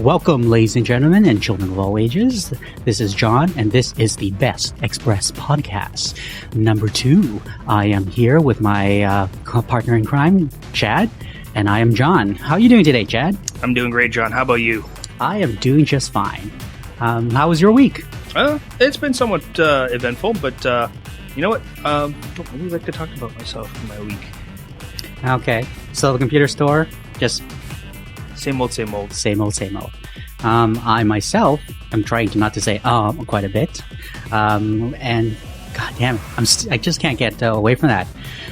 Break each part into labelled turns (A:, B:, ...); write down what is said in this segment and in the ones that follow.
A: Welcome, ladies and gentlemen, and children of all ages. This is John, and this is the Best Express Podcast, number 2. I am here with my partner in crime, Chad, and I am John. How are you doing today, Chad?
B: I'm doing great, John. How about you?
A: I am doing just fine. How was your week?
B: It's been somewhat eventful, but you know what? I don't really like to talk about myself in my week.
A: Okay, so the computer store, just...
B: Same old, same old.
A: Same old, same old. I myself am trying to not to say quite a bit. And god damn it, I just can't get away from that.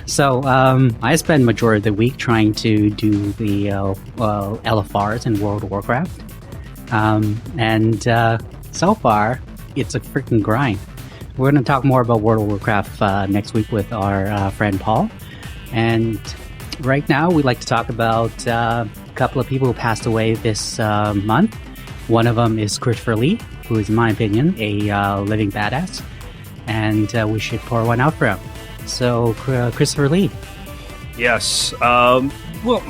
A: So I spend majority of the week trying to do the LFRs in World of Warcraft. And so far, it's a freaking grind. We're going to talk more about World of Warcraft next week with our friend Paul. And right now, we'd like to talk about a couple of people who passed away this month. One of them is Christopher Lee, who is, in my opinion, a living badass. And we should pour one out for him. So, Christopher Lee. Yes.
B: Well,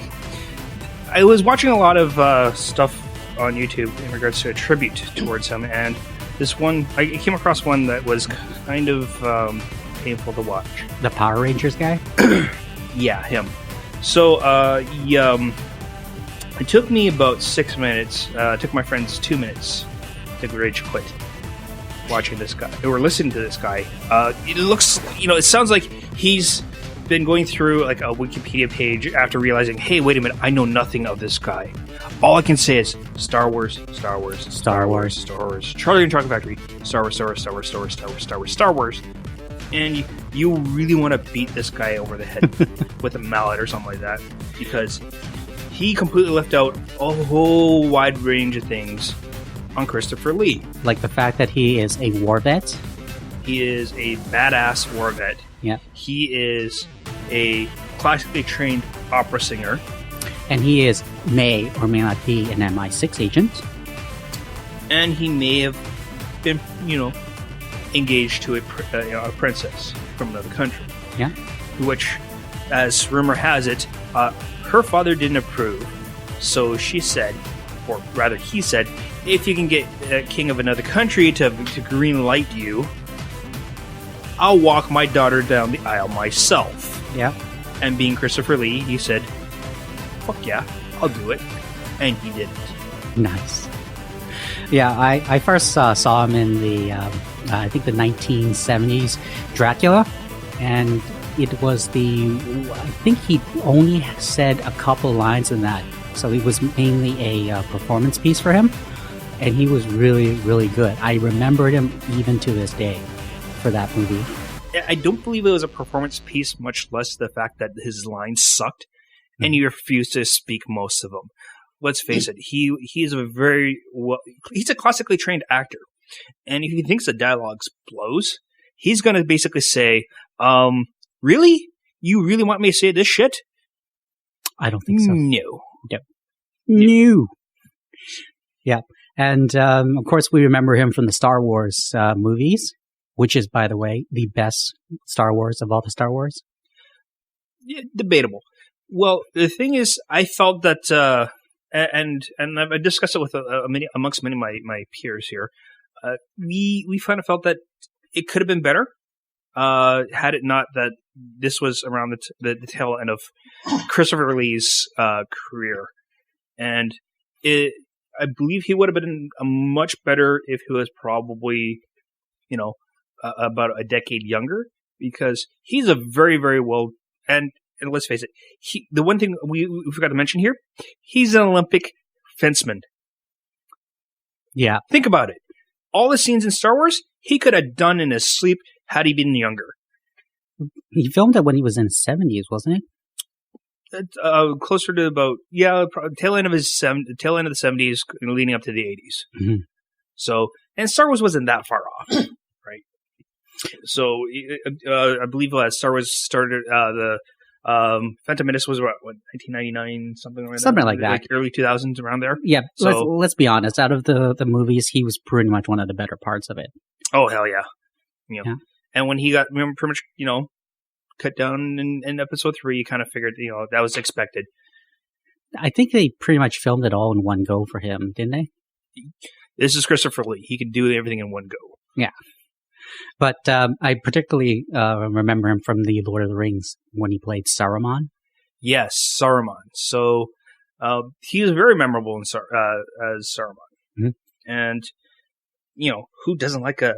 B: I was watching a lot of stuff on YouTube in regards to a tribute towards him. And this one, I came across one that was kind of painful to watch.
A: The Power Rangers guy?
B: Yeah, him. So, it took me about 6 minutes. It took my friends 2 minutes to rage quit watching this guy, or listening to this guy. It looks, it sounds like he's been going through like a Wikipedia page after realizing, hey, wait a minute, I know nothing of this guy. All I can say is Star Wars, Star Wars, Star Wars, Star Wars, Charlie and Chocolate Factory, Star Wars, Star Wars, Star Wars, Star Wars, Star Wars, Star Wars, Star Wars. And you really want to beat this guy over the head with a mallet or something like that, because he completely left out a whole wide range of things on Christopher Lee.
A: Like the fact that he is a war vet.
B: He is a badass war vet.
A: Yeah.
B: He is a classically trained opera singer.
A: And he may or may not be an MI6 agent.
B: And he may have been, engaged to a princess from another country.
A: Yeah.
B: Which, as rumor has it, her father didn't approve. So she said, or rather he said, if you can get a king of another country to green light you, I'll walk my daughter down the aisle myself.
A: Yeah.
B: And being Christopher Lee, he said, fuck yeah, I'll do it. And he did it.
A: Nice. Yeah, I first saw him in the, I think the 1970s Dracula, and it was I think he only said a couple lines in that, so it was mainly a performance piece for him, and he was really, really good. I remembered him even to this day for that movie.
B: I don't believe it was a performance piece, much less the fact that his lines sucked, and he refused to speak most of them. Let's face it, he's a classically trained actor. And if he thinks the dialogues blows, he's going to basically say, really? You really want me to say this shit?
A: I don't think so.
B: No.
A: Yep. No. Yeah. And, of course, we remember him from the Star Wars movies, which is, by the way, the best Star Wars of all the Star Wars.
B: Yeah, debatable. Well, the thing is, I felt that, and I've discussed it with amongst many of my peers here, we kind of felt that it could have been better had it not that this was around the tail end of Christopher Lee's career. And I believe he would have been much better if he was probably, about a decade younger, because he's a very, very well, and let's face it, the one thing we forgot to mention here, he's an Olympic fenceman.
A: Yeah.
B: Think about it. All the scenes in Star Wars, he could have done in his sleep had he been younger.
A: He filmed it when he was in his 70s, wasn't he?
B: Closer to about, tail end of the 70s, leading up to the 80s.
A: Mm-hmm.
B: So, and Star Wars wasn't that far off, right? So, I believe Star Wars started, the Phantom Menace was what 1999, something like that. Like early 2000s, around there.
A: Yeah, so, let's be honest. Out of the movies, he was pretty much one of the better parts of it.
B: Oh, hell yeah. Yeah. And when he got pretty much, cut down in episode 3, you kind of figured, that was expected.
A: I think they pretty much filmed it all in one go for him, didn't they?
B: This is Christopher Lee. He could do everything in one go.
A: Yeah. But I particularly remember him from the Lord of the Rings when he played Saruman.
B: Yes, Saruman. So he was very memorable as Saruman.
A: Mm-hmm.
B: And, who doesn't like a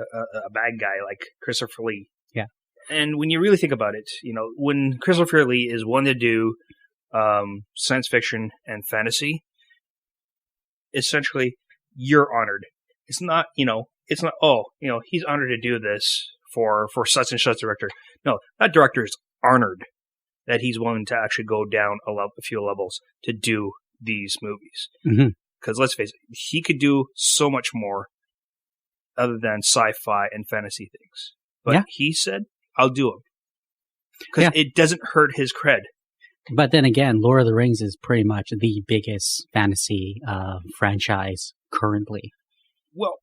B: bad guy like Christopher Lee?
A: Yeah.
B: And when you really think about it, when Christopher Lee is one to do science fiction and fantasy, essentially, you're honored. It's not, he's honored to do this for such and such director. No, that director is honored that he's willing to actually go down a few levels to do these movies. Because let's face it, he could do so much more other than sci-fi and fantasy things. But he said, I'll do them. Because it doesn't hurt his cred.
A: But then again, Lord of the Rings is pretty much the biggest fantasy franchise currently.
B: Well,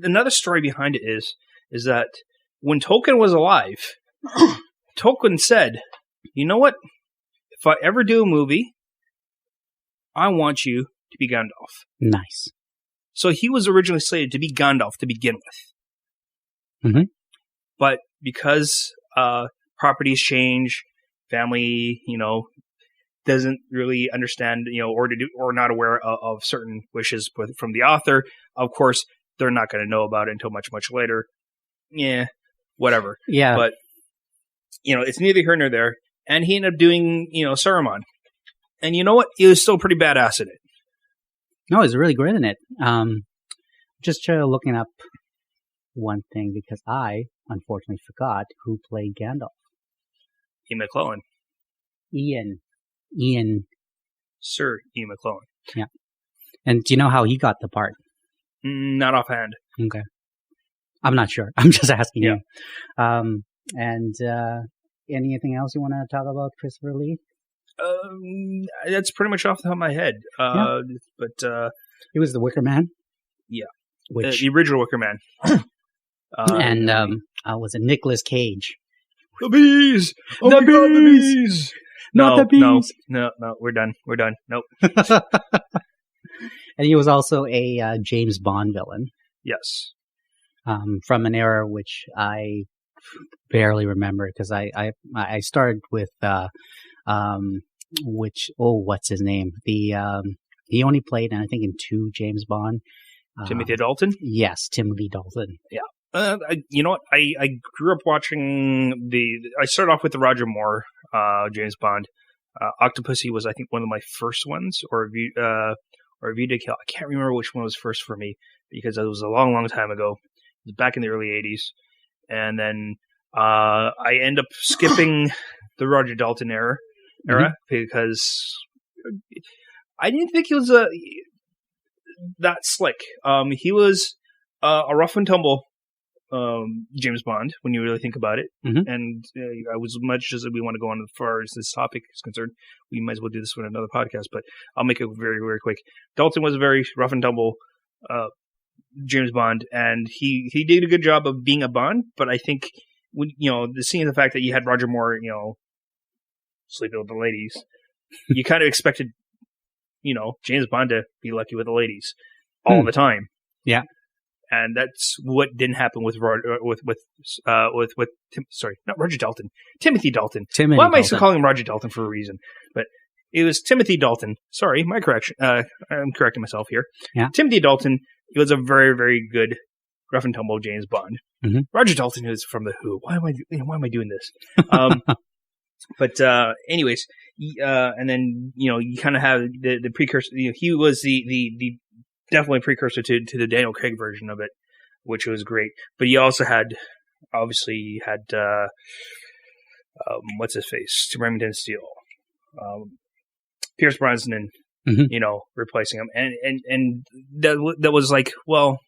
B: another story behind it is that when Tolkien was alive, Tolkien said, you know what? If I ever do a movie, I want you to be Gandalf.
A: Nice.
B: So he was originally slated to be Gandalf to begin with.
A: Mm-hmm.
B: But because properties change, family, doesn't really understand, or not aware of certain wishes from the author, of course, they're not going to know about it until much, much later. Yeah, whatever.
A: Yeah.
B: But, it's neither here nor there. And he ended up doing, Saruman. And you know what? He was still pretty badass at it.
A: No, he's really great in it. Just looking up one thing because I, unfortunately, forgot who played Gandalf.
B: Ian McClellan.
A: Ian.
B: Sir Ian McClellan.
A: Yeah. And do you know how he got the part?
B: Not offhand.
A: Okay. I'm not sure. I'm just asking you. And anything else you want to talk about Christopher Lee?
B: That's pretty much off the top of my head. But
A: he was the Wicker Man.
B: Yeah,
A: which
B: the original Wicker Man.
A: And was it Nicolas Cage?
B: The bees. Oh
A: the
B: my
A: bees.
B: God, the bees.
A: Not the bees.
B: No. We're done. Nope.
A: And he was also a James Bond villain.
B: Yes.
A: From an era which I barely remember because I started with what's his name? He only played, and I think in 2 James Bond.
B: Timothy Dalton?
A: Yes, Timothy Dalton.
B: Yeah. You know what? I grew up watching I started off with the Roger Moore James Bond. Octopussy was, I think, one of my first ones, or View to Kill. I can't remember which one was first for me because it was a long, long time ago. It was back in the early 80s. And then I end up skipping the Roger Dalton era because I didn't think he was that slick. He was a rough and tumble James Bond when you really think about it.
A: Mm-hmm.
B: And as much as we want to go on as far as this topic is concerned, we might as well do this one in another podcast, but I'll make it very, very quick. Dalton was a very rough and tumble James Bond, and he did a good job of being a Bond, but I think when seeing the fact that you had Roger Moore, sleeping with the ladies, you kind of expected, James Bond to be lucky with the ladies all the time.
A: Yeah.
B: And that's what didn't happen with not Roger Dalton, Timothy Dalton. Why am I still calling him Roger Dalton for a reason? But it was Timothy Dalton. Sorry, my correction. I'm correcting myself here.
A: Yeah.
B: Timothy Dalton. He was a very, very good rough and tumble James Bond.
A: Mm-hmm.
B: Roger Dalton is from the Who. Why am I doing this? But anyways, and then you kind of have the precursor. He was the definitely precursor to the Daniel Craig version of it, which was great. But he also had what's his face, to Remington Steele, Pierce Brosnan, replacing him, and that was like, well,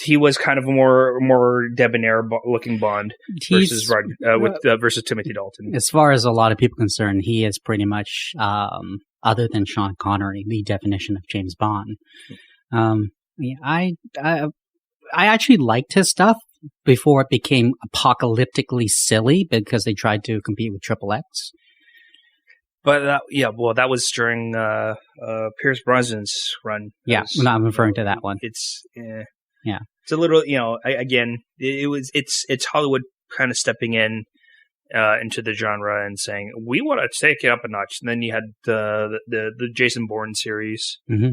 B: he was kind of a more debonair looking Bond versus Timothy Dalton. As
A: far as a lot of people concerned, he is pretty much, other than Sean Connery, the definition of James Bond. I actually liked his stuff before it became apocalyptically silly because they tried to compete with Triple X.
B: But that was during Pierce Brosnan's run.
A: Yeah, I'm referring to that one.
B: It's
A: yeah,
B: it's a little, it's Hollywood kind of stepping in into the genre and saying we want to take it up a notch. And then you had the Jason Bourne series,
A: mm-hmm.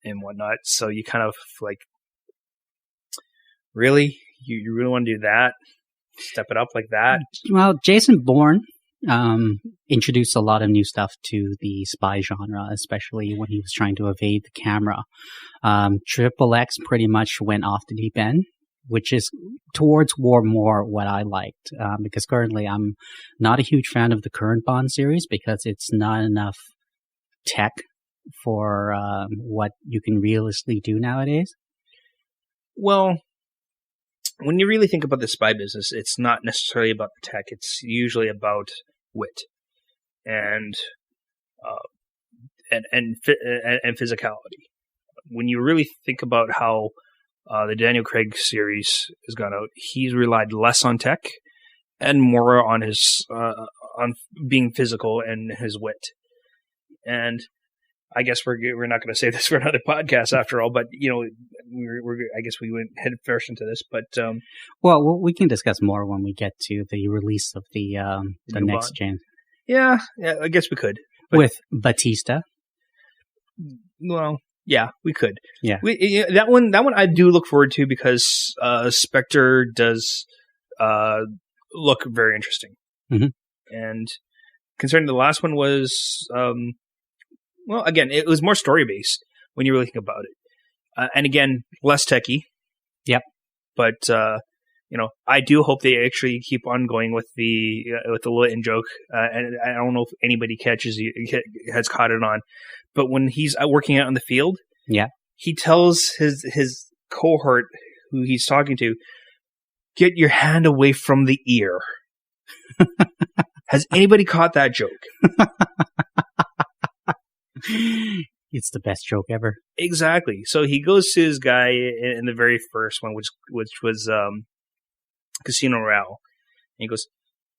B: And whatnot. So you kind of like, really, you really want to do that? Step it up like that?
A: Well, Jason Bourne introduced a lot of new stuff to the spy genre, especially when he was trying to evade the camera. Triple X pretty much went off the deep end, which is towards more what I liked, because currently I'm not a huge fan of the current Bond series because it's not enough tech for what you can realistically do nowadays.
B: Well, when you really think about the spy business, it's not necessarily about the tech. It's usually about wit and physicality. When you really think about how the Daniel Craig series has gone out, he's relied less on tech and more on his on being physical and his wit. And I guess we're not going to say this for another podcast after all, but I guess we went head first into this, but
A: well, we can discuss more when we get to the release of the next gen.
B: Yeah, I guess we could
A: with Batista.
B: Well, yeah, we could.
A: Yeah,
B: that one I do look forward to because Spectre does look very interesting,
A: mm-hmm.
B: and concerning the last one was. Well, again, it was more story-based when you really think about it. And again, less techie.
A: Yep.
B: But, I do hope they actually keep on going with the little in-joke. And I don't know if anybody has caught it on. But when he's working out in the field,
A: yeah,
B: he tells his cohort who he's talking to, get your hand away from the ear. Has anybody caught that joke?
A: It's the best joke ever.
B: Exactly. So he goes to his guy in the very first one, which was Casino Royale. And he goes,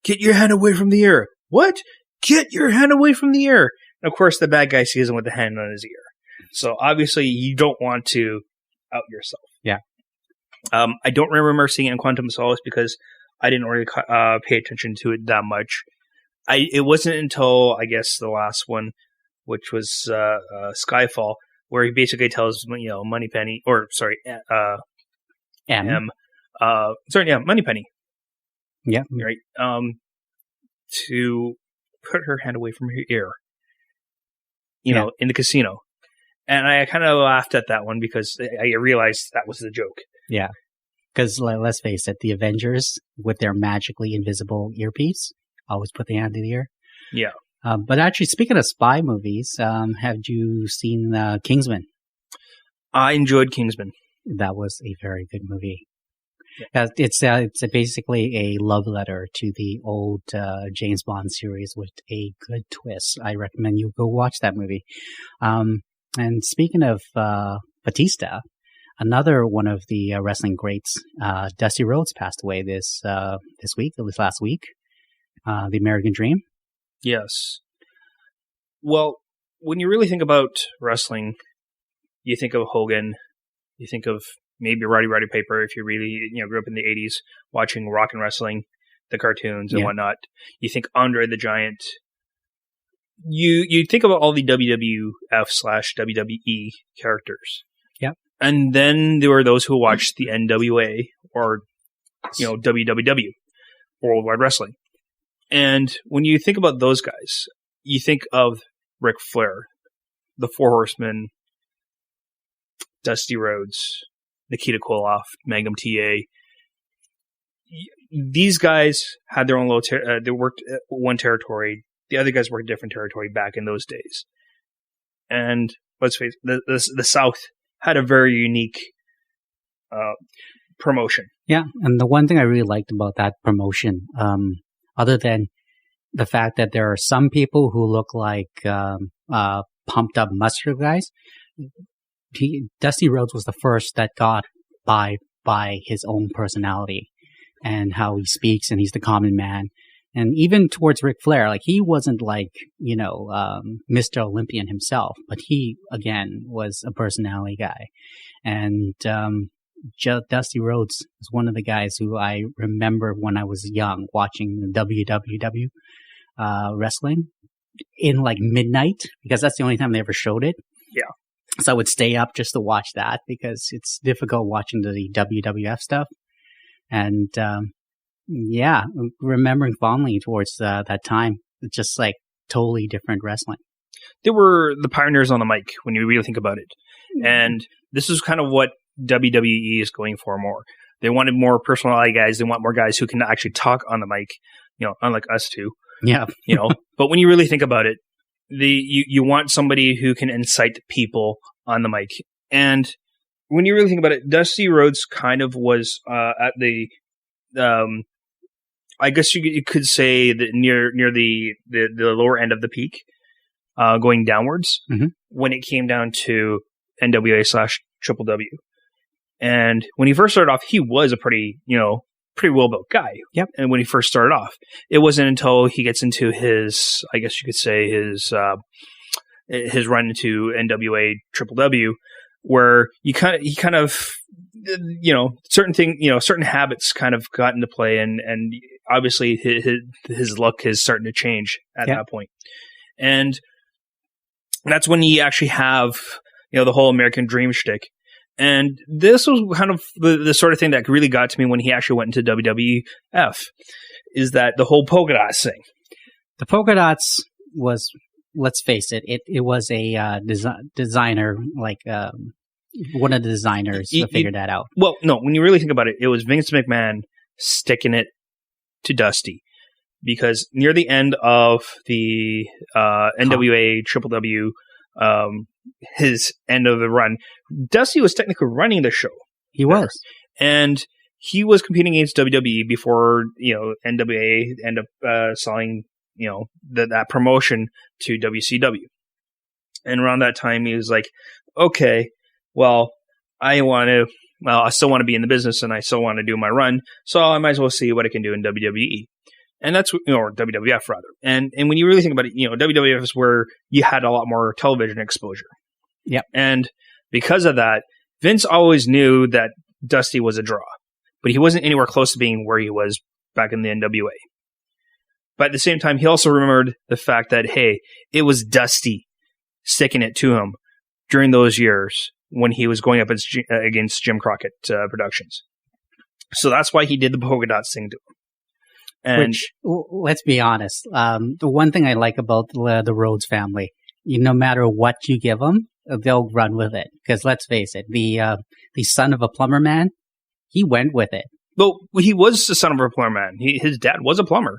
B: get your hand away from the ear. What? Get your hand away from the ear. And of course, the bad guy sees him with the hand on his ear. So obviously, you don't want to out yourself.
A: Yeah.
B: I don't remember seeing it in Quantum of Solace because I didn't really pay attention to it that much. It wasn't until, I guess, the last one, which was Skyfall, where he basically tells Moneypenny, Moneypenny,
A: yeah,
B: right, to put her hand away from her ear, in the casino, and I kind of laughed at that one because I realized that was the joke.
A: Yeah, because let's face it, the Avengers with their magically invisible earpiece always put the hand in the ear.
B: Yeah.
A: But actually, speaking of spy movies, have you seen Kingsman?
B: I enjoyed Kingsman.
A: That was a very good movie. Yeah. It's basically a love letter to the old James Bond series with a good twist. I recommend you go watch that movie. And speaking of Batista, another one of the wrestling greats, Dusty Rhodes, passed away this last week. The American Dream.
B: Yes. Well, when you really think about wrestling, you think of Hogan, you think of maybe Roddy Piper if you really grew up in the 80s watching rock and wrestling, the cartoons and whatnot. You think Andre the Giant. You think about all the WWF/WWE characters.
A: Yeah.
B: And then there were those who watched the NWA or WWW, Worldwide Wrestling. And when you think about those guys, you think of Ric Flair, the Four Horsemen, Dusty Rhodes, Nikita Koloff, Magnum TA. These guys had their own little they worked one territory. The other guys worked different territory back in those days. And let's face it, the South had a very unique promotion.
A: Yeah, and the one thing I really liked about that promotion, other than the fact that there are some people who look like pumped up muscular guys, Dusty Rhodes was the first that got by his own personality and how he speaks, and he's the common man. And even towards Ric Flair, like he wasn't like, Mr. Olympian himself, but he, again, was a personality guy. And Dusty Rhodes was one of the guys who I remember when I was young watching the WWW wrestling in like midnight, because that's the only time they ever showed it.
B: Yeah.
A: So I would stay up just to watch that because it's difficult watching the WWF stuff. And remembering fondly towards that time, it's just like totally different wrestling.
B: They were the pioneers on the mic when you really think about it. And this is kind of what WWE is going for more. They wanted more personality guys. They want more guys who can actually talk on the mic, unlike us two.
A: Yeah.
B: But when you really think about it, you want somebody who can incite people on the mic. And when you really think about it, Dusty Rhodes kind of was at the I guess you could say that near the lower end of the peak, going downwards, when it came down to NWA/Triple W. And when he first started off, he was a pretty well-built guy.
A: Yep.
B: And when he first started off, it wasn't until he gets into his, I guess you could say, his run into NWA Triple W, where he kind of certain habits kind of got into play, and obviously his look is starting to change at that point. And that's when you actually have the whole American Dream shtick. And this was kind of the sort of thing that really got to me when he actually went into WWF, is that the whole polka dots thing.
A: The polka dots was, let's face it, it was a designer, like one of the designers figured that out.
B: Well, no, when you really think about it, it was Vince McMahon sticking it to Dusty, because near the end of the NWA Triple W, his end of the run, Dusty was technically running the show.
A: He was.
B: And he was competing against WWE before, NWA ended up selling, that promotion to WCW. And around that time, he was like, okay, well, I still want to be in the business and I still want to do my run, so I might as well see what I can do in WWE. And that's, or WWF rather. And when you really think about it, WWF is where you had a lot more television exposure.
A: Yeah.
B: And because of that, Vince always knew that Dusty was a draw, but he wasn't anywhere close to being where he was back in the NWA. But at the same time, he also remembered the fact that, hey, it was Dusty sticking it to him during those years when he was going up against Jim Crockett Productions. So that's why he did the polka dots thing to him. And
A: which, let's be honest, the one thing I like about the Rhodes family, no matter what you give them, they'll run with it. Because let's face it, the son of a plumber man, he went with it.
B: Well, he was the son of a plumber man. His dad was a plumber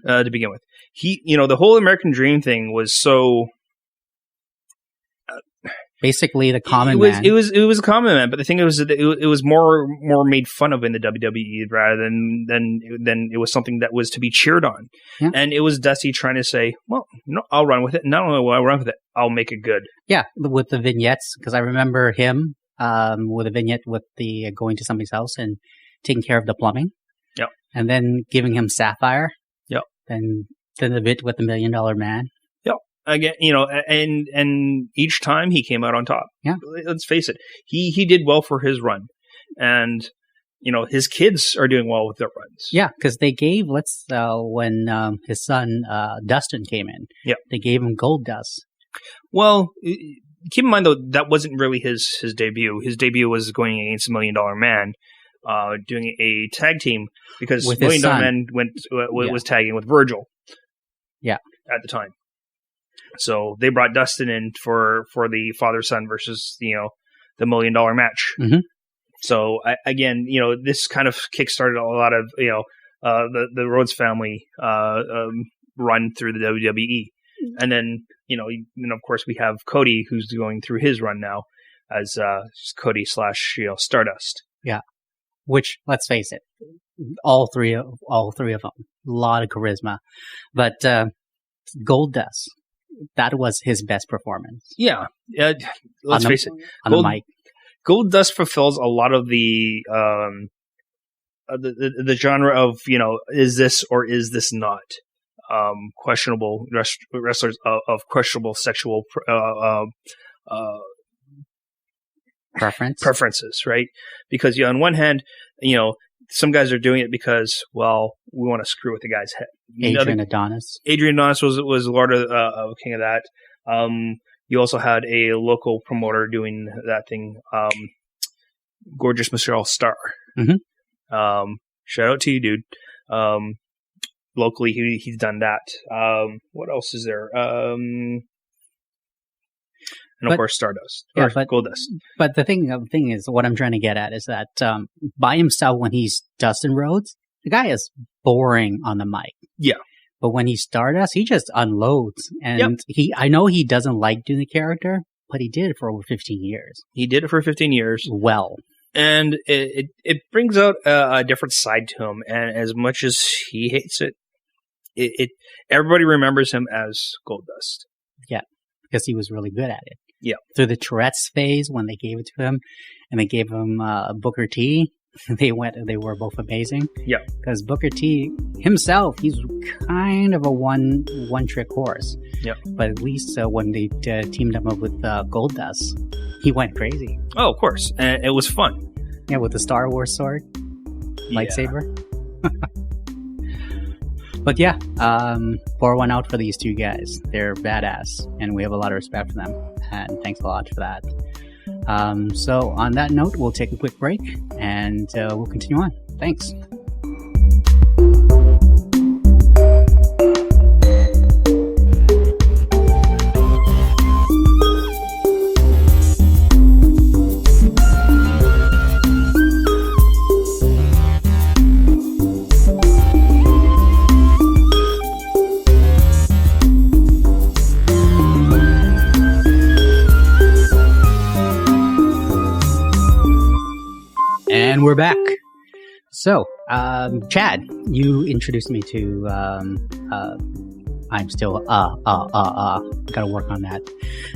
B: to begin with. The whole American Dream thing was so...
A: basically the common man.
B: It was a common man, but the thing was that it was more made fun of in the WWE rather than it was something that was to be cheered on. Yeah. And it was Dusty trying to say, well, I'll run with it. Not only will I run with it, I'll make it good.
A: Yeah, with the vignettes, because I remember him with a vignette with the going to somebody's house and taking care of the plumbing.
B: Yep.
A: And then giving him Sapphire.
B: Yep.
A: Then the bit with the $1 Million Man.
B: Again, and each time he came out on top.
A: Yeah.
B: Let's face it. He did well for his run. And, his kids are doing well with their runs.
A: Yeah, because they gave, when his son, Dustin came in, they gave him Gold Dust.
B: Well, keep in mind, though, that wasn't really his debut. His debut was going against $1 Million Man, doing a tag team, because $1 Million Man was tagging with Virgil.
A: Yeah.
B: At the time. So they brought Dustin in for the father-son versus, the $1 Million match.
A: Mm-hmm.
B: So again, this kind of kickstarted a lot of, the Rhodes family run through the WWE. And then, of course we have Cody, who's going through his run now as Cody / Stardust.
A: Yeah. Which, let's face it, all three of them, a lot of charisma. But Gold Dust, that was his best performance.
B: Yeah. Let's face it.
A: On the mic.
B: Gold Dust fulfills a lot of the the genre of, is this or is this not questionable wrestlers of questionable sexual preferences, right? Because on one hand, some guys are doing it because, well, we want to screw with the guy's head.
A: Adrian Adonis
B: was Lord of King of that. You also had a local promoter doing that thing, Gorgeous Michelle Star.
A: Mm-hmm.
B: Shout out to you, dude. Locally, he's done that. What else is there? And of course, Stardust. Goldust.
A: But the thing is, what I'm trying to get at is that by himself, when he's Dustin Rhodes, the guy is boring on the mic.
B: Yeah.
A: But when he's Stardust, he just unloads. And I know he doesn't like doing the character, but he did it for over 15 years.
B: He did it for 15 years.
A: Well.
B: And it brings out a different side to him. And as much as he hates it everybody remembers him as Goldust.
A: Yeah, because he was really good at it.
B: Yeah.
A: Through the Tourette's phase, when they gave it to him, and they gave him Booker T, they were both amazing.
B: Yeah.
A: Because Booker T himself, he's kind of a one-trick horse.
B: Yeah.
A: But at least when they teamed him up with Goldust, he went crazy.
B: Oh, of course. And it was fun.
A: Yeah, with the Star Wars sword. Lightsaber. But yeah, pour one out for these two guys. They're badass, and we have a lot of respect for them. And thanks a lot for that. So on that note, we'll take a quick break, and we'll continue on. Thanks. And we're back. So, Chad, you introduced me to, I'm still, gotta work on that.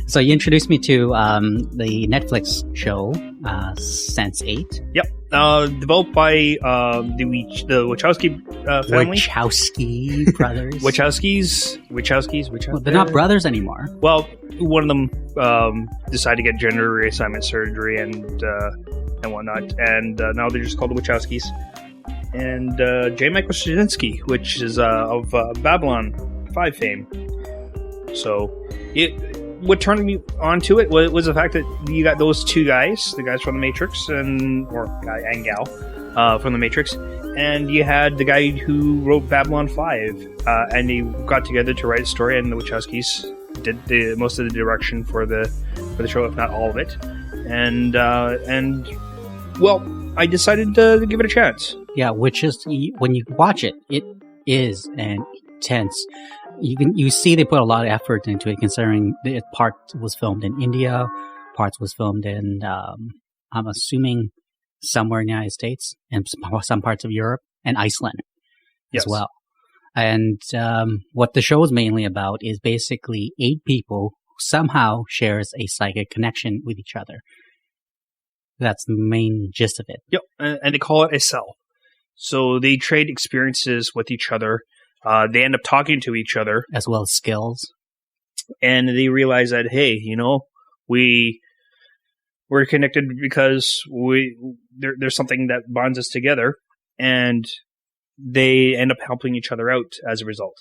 A: So you introduced me to, the Netflix show, Sense8.
B: Yep. Developed by, the Wachowski family.
A: Wachowski brothers.
B: Wachowskis.
A: Well, they're not brothers anymore.
B: Well, one of them, decided to get gender reassignment surgery and whatnot, and now they're just called the Wachowskis. And J. Michael Straczynski, which is of Babylon 5 fame. So, what turned me onto it was the fact that you got those two guys, the guys from The Matrix, or guy and gal from The Matrix, and you had the guy who wrote Babylon 5, and they got together to write a story, and the Wachowskis did most of the direction for the show, if not all of it. And well, I decided to give it a chance.
A: Yeah, which is, when you watch it, it is intense. You see they put a lot of effort into it, considering the part was filmed in India, parts was filmed in, I'm assuming, somewhere in the United States, and some parts of Europe, and Iceland as well. And what the show is mainly about is basically 8 people who somehow shares a psychic connection with each other. That's the main gist of it.
B: Yep, and they call it a cell. So they trade experiences with each other. They end up talking to each other.
A: As well as skills.
B: And they realize that, hey, we're connected because there's something that bonds us together. And they end up helping each other out as a result.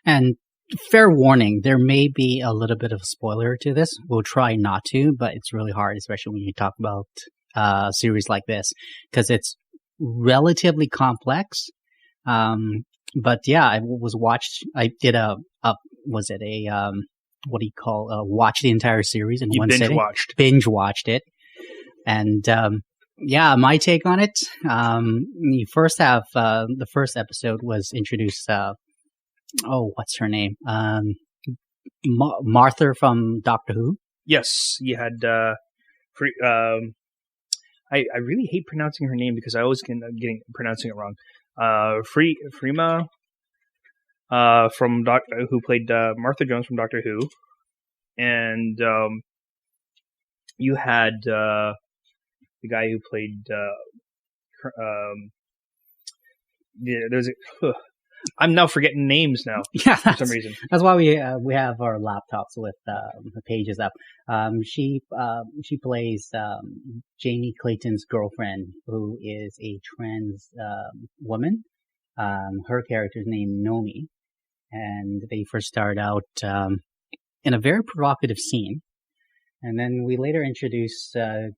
A: And fair warning, there may be a little bit of a spoiler to this. We'll try not to, but it's really hard, especially when you talk about a series like this, because it's relatively complex. But yeah, I did watch the entire series in one sitting. Binge watched it. And, yeah, my take on it, you first have, the first episode was introduced, what's her name? Martha from Doctor Who.
B: Yes, you had, I really hate pronouncing her name because I always getting pronouncing it wrong. Freema, from who played, Martha Jones from Doctor Who. And, you had, the guy who played, there's I'm now forgetting names now
A: Yeah,
B: for some reason.
A: that's why we have our laptops with the pages up. She plays Jamie Clayton's girlfriend, who is a trans woman. Her character's named Nomi, and they first start out in a very provocative scene, and then we later introduce to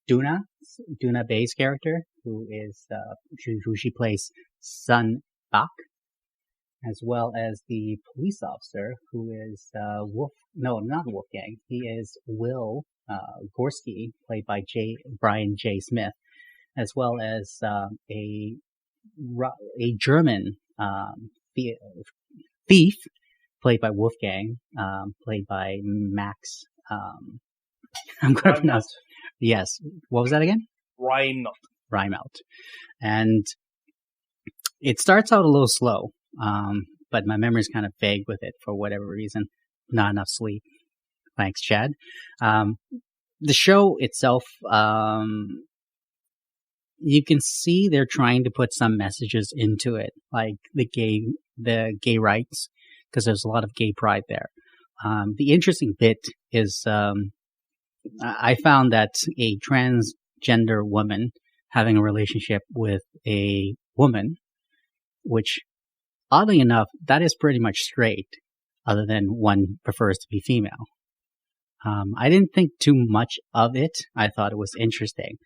A: Duna Bay's character, who is who she plays Sun Bak, as well as the police officer who is not Wolfgang. He is Will Gorski, played by Brian J. Smith, as well as a German thief played by Wolfgang, played by Max. I'm going to pronounce. Yes. What was that again? Reinelt. And it starts out a little slow, but my memory's kind of vague with it for whatever reason. Not enough sleep. Thanks, Chad. The show itself, you can see they're trying to put some messages into it, like the gay rights, because there's a lot of gay pride there. The interesting bit is I found that a transgender woman having a relationship with a woman, which oddly enough, that is pretty much straight, other than one prefers to be female. I didn't think too much of it. I thought it was interesting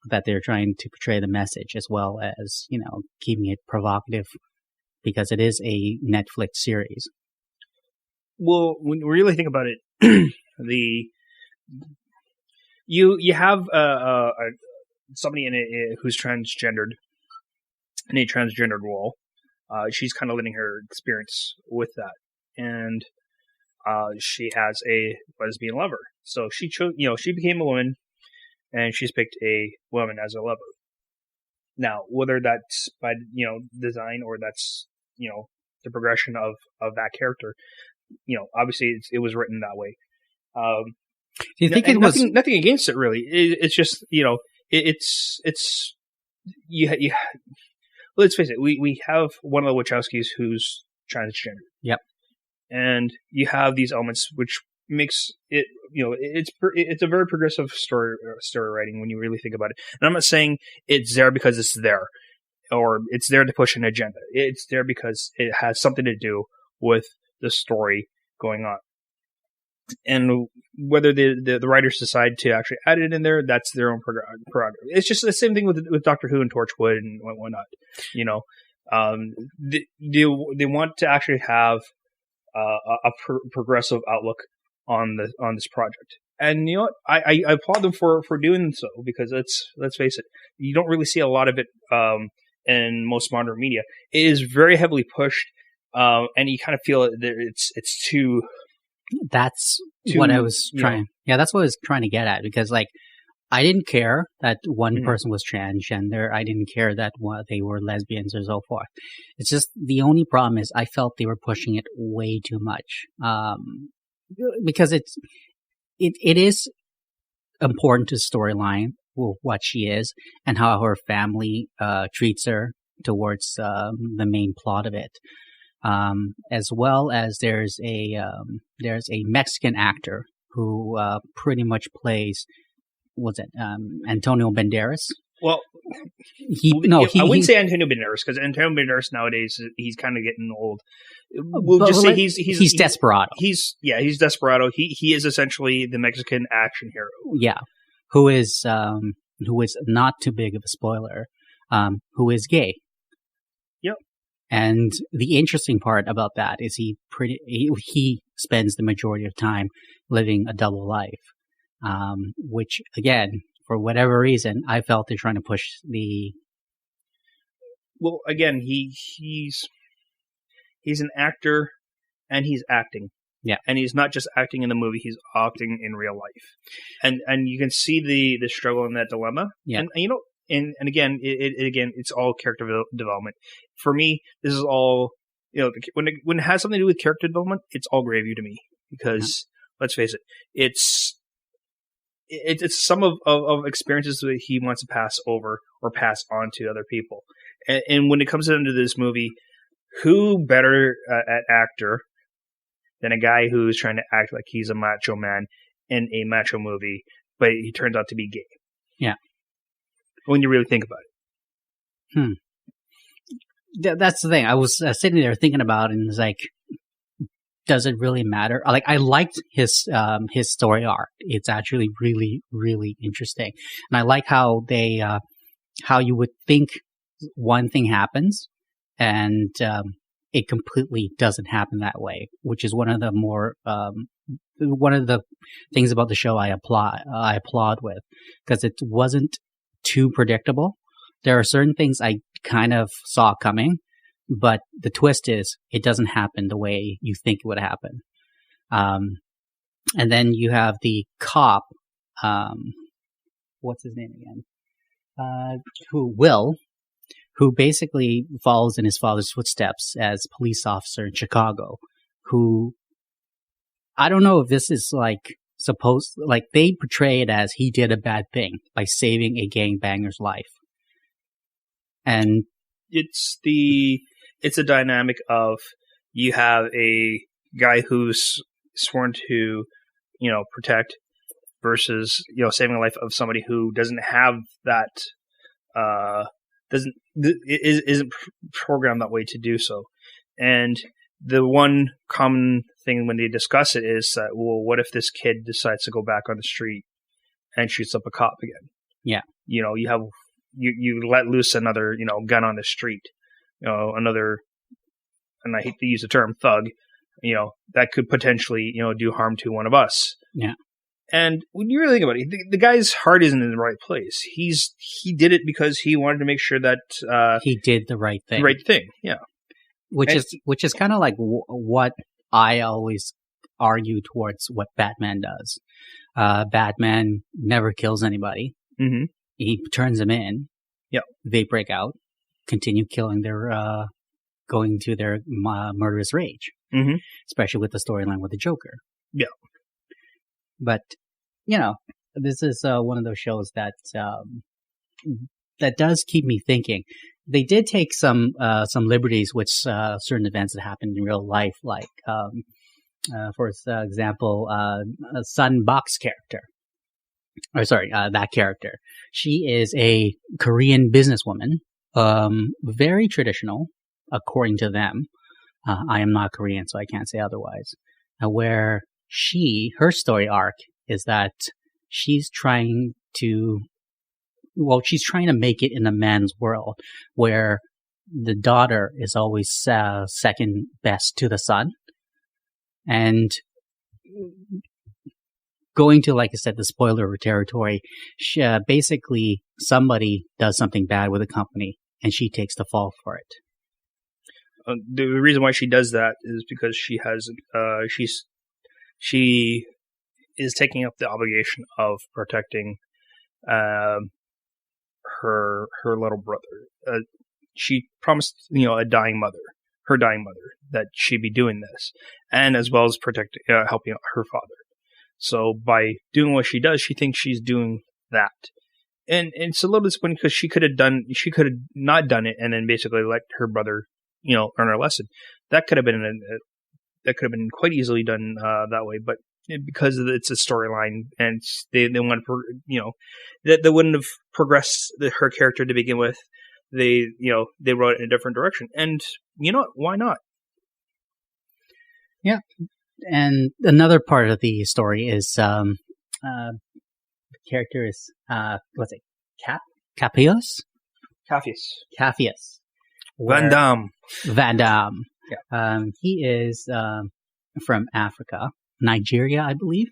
A: that they're trying to portray the message, as well as, keeping it provocative, because it is a Netflix series.
B: Well, when you really think about it, you have somebody who's transgendered in a transgendered role. She's kind of letting her experience with that, and she has a lesbian lover. So she chose, she became a woman, and she's picked a woman as a lover. Now, whether that's by design or that's the progression of that character, obviously it was written that way.
A: Do you think it was
B: nothing against it really? It's just it's let's face it. We have one of the Wachowskis who's transgender.
A: Yep.
B: And you have these elements which makes it it's a very progressive story writing when you really think about it. And I'm not saying it's there because it's there, or it's there to push an agenda. It's there because it has something to do with the story going on. And whether the writers decide to actually add it in there, that's their own prerogative. It's just the same thing with Doctor Who and Torchwood and whatnot. They want to actually have a progressive outlook on this project. And I applaud them for doing so, because let's face it, you don't really see a lot of it in most modern media. It is very heavily pushed, and you kind of feel it's too.
A: That's what I was trying. Yeah, that's what I was trying to get at, because I didn't care that one person was transgender. I didn't care that they were lesbians or so forth. It's just the only problem is I felt they were pushing it way too much. Because it is important to the storyline, what she is and how her family treats her towards the main plot of it. As well as there's a Mexican actor who pretty much plays, Antonio Banderas?
B: Well, I wouldn't say Antonio Banderas, because Antonio Banderas nowadays, he's kind of getting old. We'll just say he's
A: Desperado.
B: He's Desperado. He is essentially the Mexican action hero.
A: Yeah, who is not too big of a spoiler, who is gay.
B: Yep.
A: And the interesting part about that is he spends the majority of time living a double life, which again, for whatever reason, I felt they're trying to push the.
B: Well, again, he's an actor, and he's acting.
A: Yeah,
B: and he's not just acting in the movie; he's acting in real life, and you can see the struggle in that dilemma.
A: Yeah,
B: and again, it's all character development. For me, this is all when it has something to do with character development, it's all gravy to me, because let's face it, it's some of experiences that he wants to pass over or pass on to other people. And when it comes into this movie, who better at actor than a guy who's trying to act like he's a macho man in a macho movie, but he turns out to be gay?
A: Yeah.
B: When you really think about it.
A: That's the thing. I was sitting there thinking about it, and it's like, does it really matter? Like, I liked his story arc. It's actually really, really interesting. And I like how they, how you would think one thing happens and, it completely doesn't happen that way, which is one of the more, one of the things about the show I applaud with, because it wasn't too predictable. There are certain things I kind of saw coming, but the twist is it doesn't happen the way you think it would happen. And then you have the cop, what's his name again? Who basically follows in his father's footsteps as police officer in Chicago, who, I don't know if this is like they portray it as he did a bad thing by saving a gangbanger's life. And
B: it's a dynamic of, you have a guy who's sworn to, protect, versus, saving the life of somebody who doesn't have that, isn't programmed that way to do so. And the one common thing when they discuss it is that, well, what if this kid decides to go back on the street and shoots up a cop again?
A: Yeah.
B: You let loose another, gun on the street, another, and I hate to use the term thug, that could potentially, do harm to one of us.
A: Yeah.
B: And when you really think about it, the guy's heart isn't in the right place. He did it because he wanted to make sure that
A: he did the right thing.
B: The right thing, yeah.
A: Which is kind of like what I always argue towards what Batman does. Batman never kills anybody.
B: Mm-hmm.
A: He turns them in.
B: Yeah.
A: They break out, continue killing their, going to their murderous rage.
B: Mm-hmm.
A: Especially with the storyline with the Joker.
B: Yeah.
A: But, this is one of those shows that that does keep me thinking. They did take some liberties with certain events that happened in real life, like, for example, Sun Bok's character. That character. She is a Korean businesswoman, very traditional, according to them. I am not Korean, so I can't say otherwise. Where her story arc is that she's trying to make it in a man's world where the daughter is always second best to the son. And going to, like I said, the spoiler territory, basically somebody does something bad with a company and she takes the fall for it.
B: The reason why she does that is because she is taking up the obligation of protecting her little brother. She promised, her dying mother, that she'd be doing this, and as well as helping out her father. So by doing what she does, she thinks she's doing that, and it's a little disappointing because she could have not done it, and then basically let her brother, learn her lesson. That could have been quite easily done that way, but because it's a storyline and they want to, that they wouldn't have progressed her character to begin with. They wrote it in a different direction, and why not?
A: Yeah, and another part of the story is the character is what's it? Capheus.
B: Van Damme.
A: Yeah. He is from Africa, Nigeria, I believe,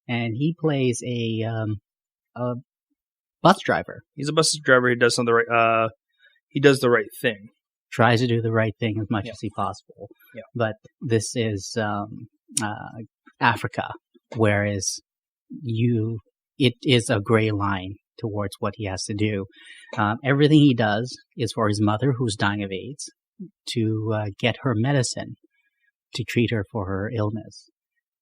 A: and he plays a bus driver.
B: He's a bus driver. He does something right. He does the right thing.
A: Tries to do the right thing as much as he possible.
B: Yeah.
A: But this is Africa, whereas it is a gray line towards what he has to do. Everything he does is for his mother, who's dying of AIDS, to get her medicine to treat her for her illness.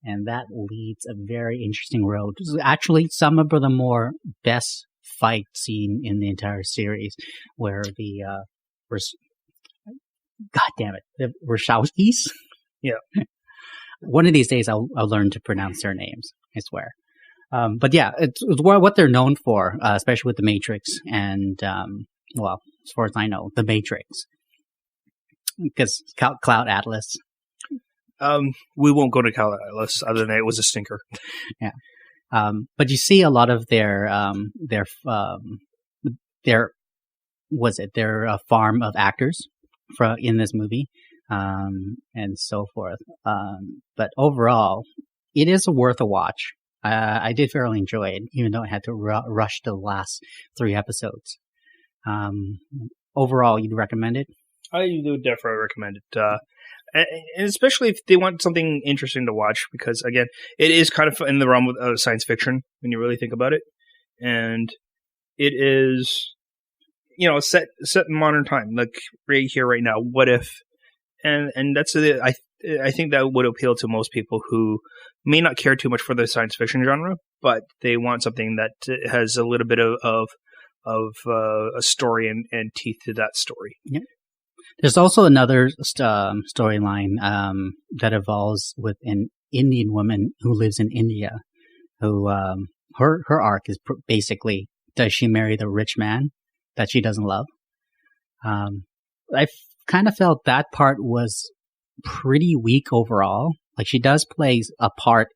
A: and that leads a very interesting road. Actually, some of the more best fight scene in the entire series, where God damn it, the Wachowskis.
B: Yeah.
A: One of these days, I'll learn to pronounce their names. I swear. But yeah, it's what they're known for, especially with the Matrix and, well, as far as I know, the Matrix. Because Cloud Atlas.
B: We won't go to Cloud Atlas other than it was a stinker.
A: Yeah. But you see a lot of their farm of actors in this movie, and so forth. But overall, it is worth a watch. I did fairly enjoy it, even though I had to rush the last 3 episodes. Overall, you'd recommend it?
B: I do definitely recommend it. And especially if they want something interesting to watch, because again, it is kind of in the realm of science fiction when you really think about it, and it is, set in modern time, like right here, right now. What if? And that's I think that would appeal to most people who may not care too much for the science fiction genre, but they want something that has a little bit of a story and teeth to that story.
A: Yeah. There's also another storyline that evolves with an Indian woman who lives in India, who her arc is basically, does she marry the rich man that she doesn't love? I kind of felt that part was pretty weak overall. Like, she does play a part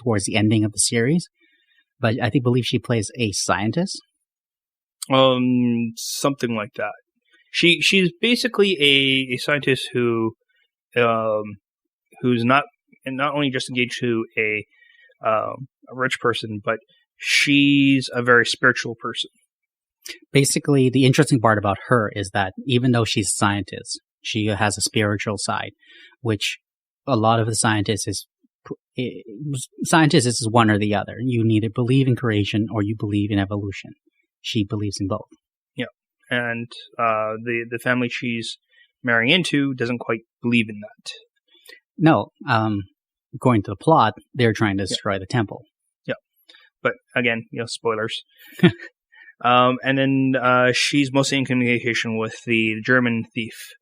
A: towards the ending of the series, but I believe she plays a scientist.
B: Something like that. She's basically a scientist who's not only just engaged to a rich person, but she's a very spiritual person.
A: Basically, the interesting part about her is that even though she's a scientist, she has a spiritual side, which a lot of the scientists is one or the other. You either believe in creation or you believe in evolution. She believes in both.
B: Yeah, and the family she's marrying into doesn't quite believe in that.
A: No, according to the plot, they're trying to destroy the temple.
B: Yeah, but again, spoilers. And then she's mostly in communication with the German thief,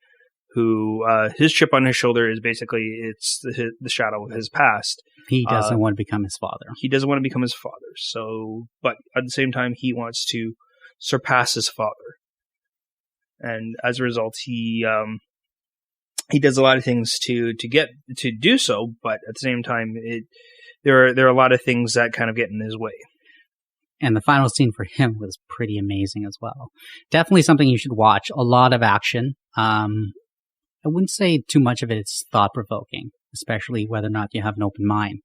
B: who his chip on his shoulder is basically the shadow of his past.
A: He doesn't want to become his father.
B: He doesn't want to become his father. So, but at the same time, he wants to surpass his father, and as a result, he does a lot of things to do so. But at the same time, there are a lot of things that kind of get in his way.
A: And the final scene for him was pretty amazing as well. Definitely something you should watch. A lot of action. I wouldn't say too much of it is thought-provoking, especially whether or not you have an open mind.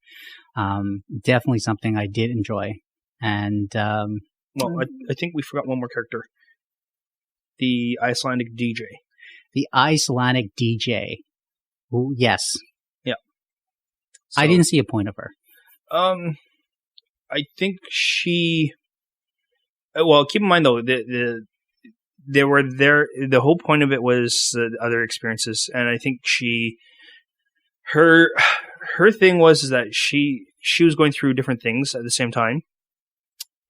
A: Definitely something I did enjoy. And
B: well, I think we forgot one more character. The Icelandic DJ.
A: The Icelandic DJ. Ooh, yes.
B: Yeah. So,
A: I didn't see a point of her.
B: I think she. Well, keep in mind though, they were there. The whole point of it was the other experiences, and I think her thing was that she was going through different things at the same time,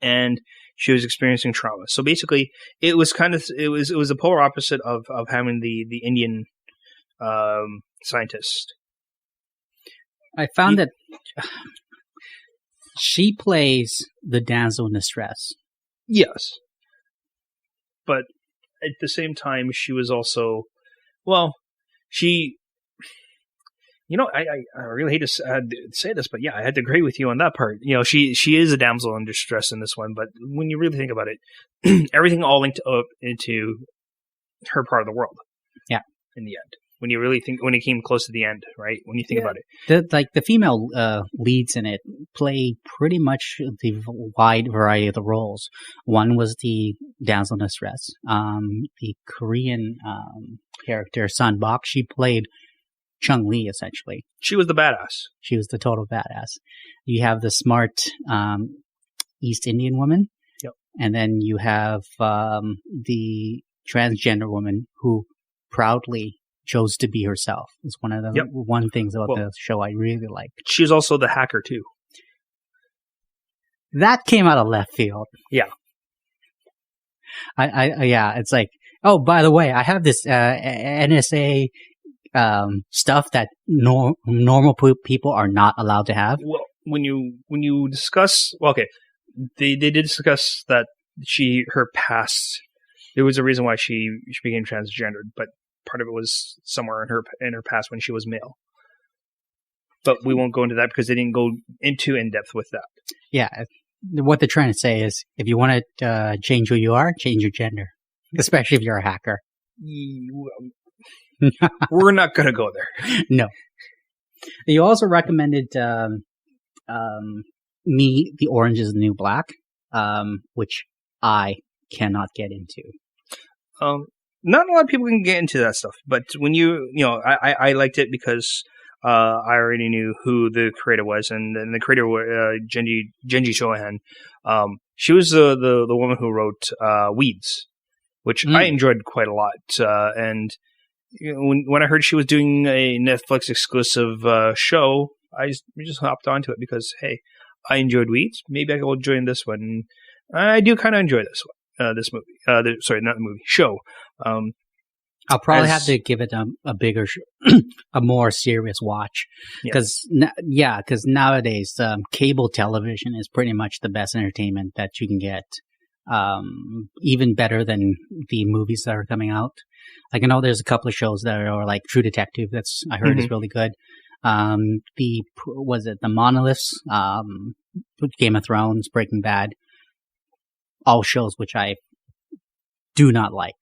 B: and she was experiencing trauma. So basically, it was the polar opposite of having the Indian scientist.
A: I found that she plays the damsel in distress.
B: Yes. But at the same time, she was also, well, she, I really hate to say this, but yeah, I had to agree with you on that part. She is a damsel in distress in this one, but when you really think about it, everything all linked up into her part of the world.
A: Yeah.
B: In the end. When you really think, when it came close to the end, right? When you think about it.
A: The female leads in it play pretty much the wide variety of the roles. One was the damsel in distress. The Korean character, Sun Bok, she played Chung-Li, essentially.
B: She was the badass.
A: She was the total badass. You have the smart East Indian woman.
B: Yep.
A: And then you have the transgender woman who proudly chose to be herself. It's one of the one things about the show I really like.
B: She's also the hacker too.
A: That came out of left field.
B: Yeah.
A: It's like, oh, by the way, I have this NSA stuff that normal people are not allowed to have.
B: Well, when you discuss, they did discuss that her past. There was a reason why she became transgendered, but part of it was somewhere in her past when she was male. But we won't go into that because they didn't go into in depth with that.
A: Yeah, what they're trying to say is, if you want to change who you are, change your gender, especially if you're a hacker.
B: We're not going to go there.
A: No. You also recommended me The Orange is the New Black, which I cannot get into.
B: Not a lot of people can get into that stuff, but when I liked it because I already knew who the creator was, and the creator, Genji Shohan. She was the woman who wrote Weeds, which I enjoyed quite a lot. And when I heard she was doing a Netflix exclusive show, I just hopped onto it because, hey, I enjoyed Weeds. Maybe I will join this one. I do kind of enjoy this one, this movie. Sorry, not the movie, show.
A: I'll probably have to give it a bigger, a more serious watch. Because nowadays, cable television is pretty much the best entertainment that you can get. Even better than the movies that are coming out. Like, I know there's a couple of shows that are like True Detective. That's, I heard, is really good. The Monoliths, Game of Thrones, Breaking Bad. All shows which I do not like.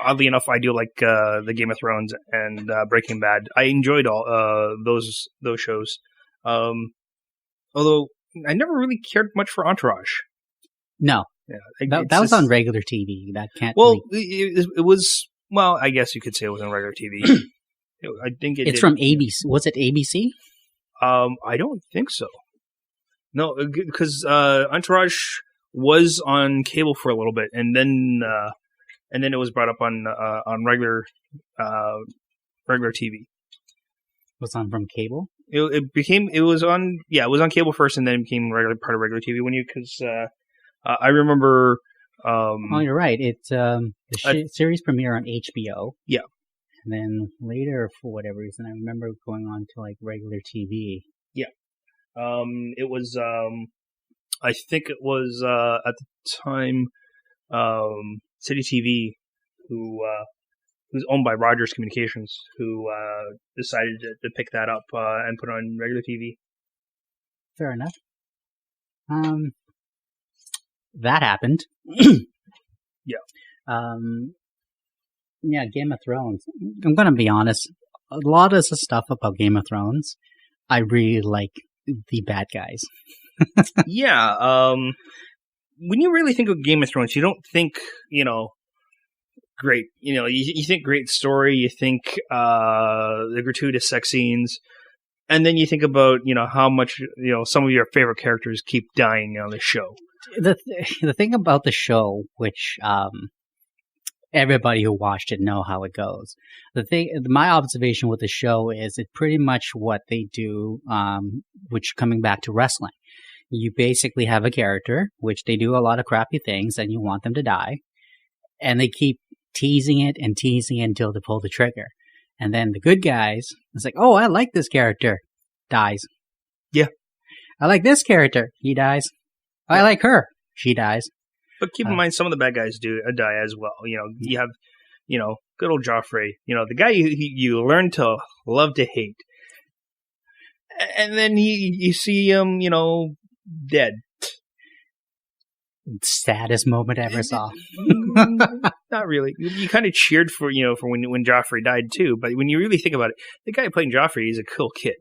B: Oddly enough, I do like the Game of Thrones and Breaking Bad. I enjoyed all those shows. Although I never really cared much for Entourage.
A: No, that was on regular TV. That can't.
B: Well, it was. Well, I guess you could say it was on regular TV. I think it's
A: from ABC. Was it ABC?
B: I don't think so. No, because Entourage was on cable for a little bit, and then it was brought up on regular TV.
A: Was on from cable?
B: It was on cable first, and then it became part of regular TV because I remember.
A: You're right. It's the series premiere on HBO.
B: Yeah,
A: and then later, for whatever reason, I remember going on to like regular TV.
B: Yeah, it was. I think it was at the time City TV, who's owned by Rogers Communications, who decided to pick that up and put it on regular TV.
A: Fair enough. That happened.
B: Yeah.
A: Yeah, Game of Thrones. I'm going to be honest. A lot of the stuff about Game of Thrones, I really like the bad guys.
B: Yeah. When you really think of Game of Thrones, you don't think, great. You think great story. You think the gratuitous sex scenes. And then you think about, how much, some of your favorite characters keep dying on the show.
A: The thing about the show, which everybody who watched it know how it goes. My observation with the show is it's pretty much what they do, which coming back to wrestling. You basically have a character, which they do a lot of crappy things, and you want them to die. And they keep teasing it until they pull the trigger. And then the good guys, it's like, oh, I like this character. Dies.
B: Yeah.
A: I like this character. He dies. I like her. She dies.
B: But keep in mind, some of the bad guys do die as well. You have, good old Joffrey. The guy you learn to love to hate. And then you see him, dead.
A: Saddest moment I ever saw.
B: Not really. You kind of cheered for when Joffrey died too. But when you really think about it, the guy playing Joffrey, he's a cool kid.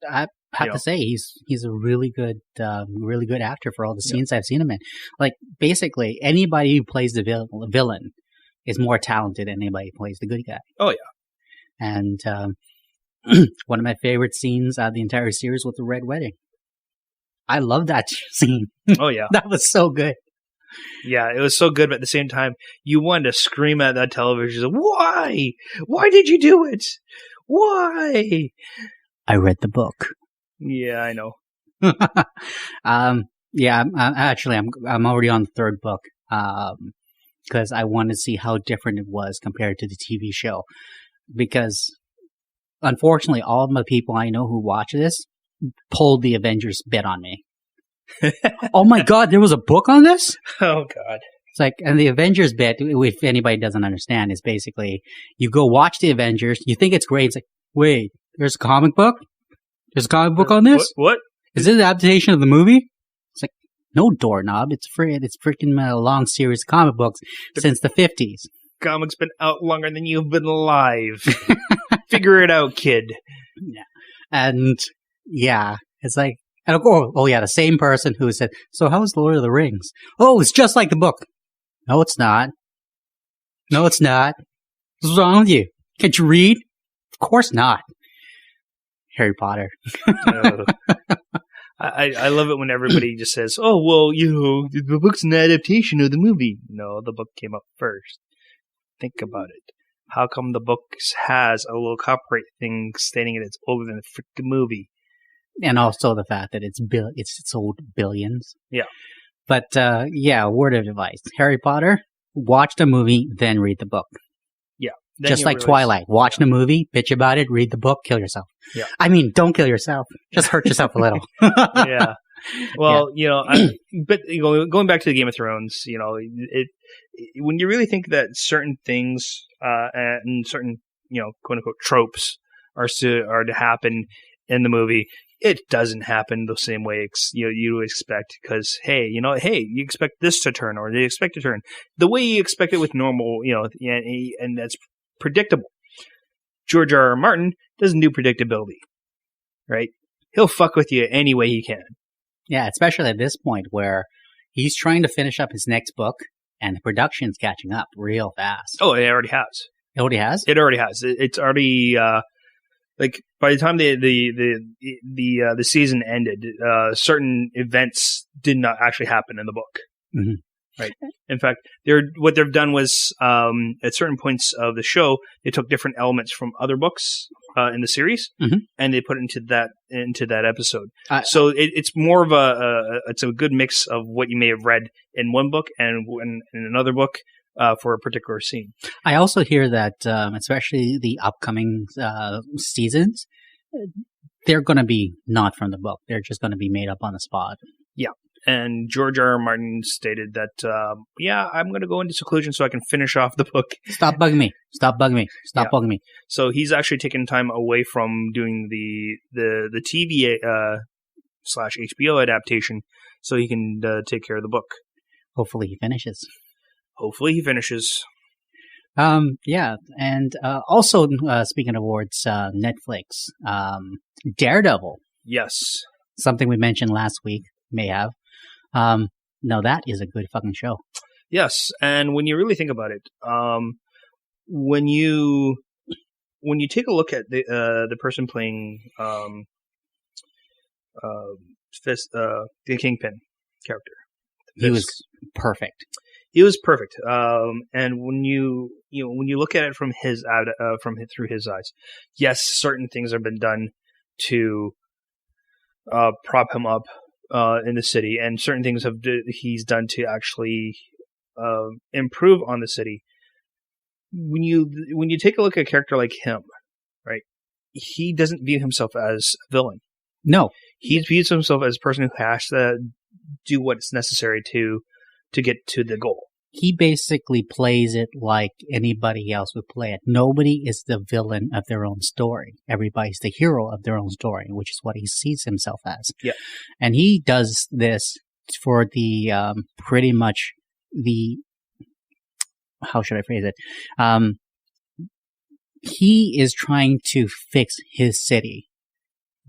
A: I have to say he's a really good actor for all the scenes I've seen him in. Like, basically anybody who plays the villain is more talented than anybody who plays the good guy.
B: Oh yeah.
A: And one of my favorite scenes out of the entire series was the Red Wedding. I love that scene.
B: Oh yeah.
A: That was so good.
B: Yeah, it was so good, but at the same time, you wanted to scream at that television. Why? Why did you do it? Why?
A: I read the book.
B: Yeah, I know.
A: Yeah, I'm already on the third book. Because I wanted to see how different it was compared to the TV show. Because, unfortunately, all of the people I know who watch this pulled the Avengers bit on me. Oh my God, there was a book on this?
B: Oh God.
A: It's like, and the Avengers bit, if anybody doesn't understand, is basically, you go watch the Avengers, you think it's great, it's like, wait, there's a comic book? There's a comic book on this?
B: What?
A: Is it an adaptation of the movie? It's like, no, doorknob, it's freaking a long series of comic books since the 50s.
B: Comics been out longer than you've been alive. Figure it out, kid.
A: Yeah. And, yeah, it's like, oh yeah, the same person who said, so how's Lord of the Rings? Oh, it's just like the book. No, it's not. No, it's not. What's wrong with you? Can't you read? Of course not. Harry Potter.
B: I love it when everybody just says, oh, well, the book's an adaptation of the movie. No, the book came up first. Think about it. How come the book has a little copyright thing stating that it's older than the freaking movie? And
A: also the fact that it's sold billions.
B: Yeah.
A: But, yeah, word of advice. Harry Potter, watch the movie, then read the book.
B: Yeah.
A: Just like Twilight. Watch the movie, bitch about it, read the book, kill yourself.
B: Yeah.
A: I mean, don't kill yourself. Just hurt yourself a little.
B: Yeah. Well, but going back to the Game of Thrones, when you really think that certain things and certain, quote unquote tropes are to happen in the movie, it doesn't happen the same way you expect, because you expect this to turn, or they expect to turn the way you expect it with normal, and that's predictable. George R. R. Martin doesn't do predictability, right? He'll fuck with you any way he can.
A: Yeah, especially at this point where he's trying to finish up his next book, and the production's catching up real fast.
B: Oh, it already has.
A: It already has?
B: It already has. It's already by the time the season ended, certain events did not actually happen in the book.
A: Mm-hmm.
B: Right. In fact, what they've done was at certain points of the show, they took different elements from other books in the series,
A: mm-hmm.
B: and they put it into that episode. So it's more of it's a good mix of what you may have read in one book and in another book for a particular scene.
A: I also hear that, especially the upcoming seasons, they're going to be not from the book. They're just going to be made up on the spot.
B: Yeah. And George R. R. Martin stated that, I'm going to go into seclusion so I can finish off the book.
A: Stop bugging me. Stop bugging me. Stop bugging me.
B: So he's actually taken time away from doing the TV / HBO adaptation so he can take care of the book.
A: Hopefully he finishes. Yeah. And also, speaking of awards, Netflix, Daredevil.
B: Yes.
A: Something we mentioned last week, may have. No, that is a good fucking show.
B: Yes, and when you really think about it, when you take a look at the person playing the Kingpin character,
A: he was perfect.
B: He was perfect. And when you look at it from through his eyes, yes, certain things have been done to prop him up in the city, and certain things he's done to actually improve on the city. When you take a look at a character like him, right, he doesn't view himself as a villain.
A: No,
B: he views himself as a person who has to do what's necessary to get to the goal.
A: He basically plays it like anybody else would play it. Nobody is the villain of their own story. Everybody's the hero of their own story, which is what he sees himself as.
B: Yeah.
A: And he does this for the pretty much the, how should I phrase it? He is trying to fix his city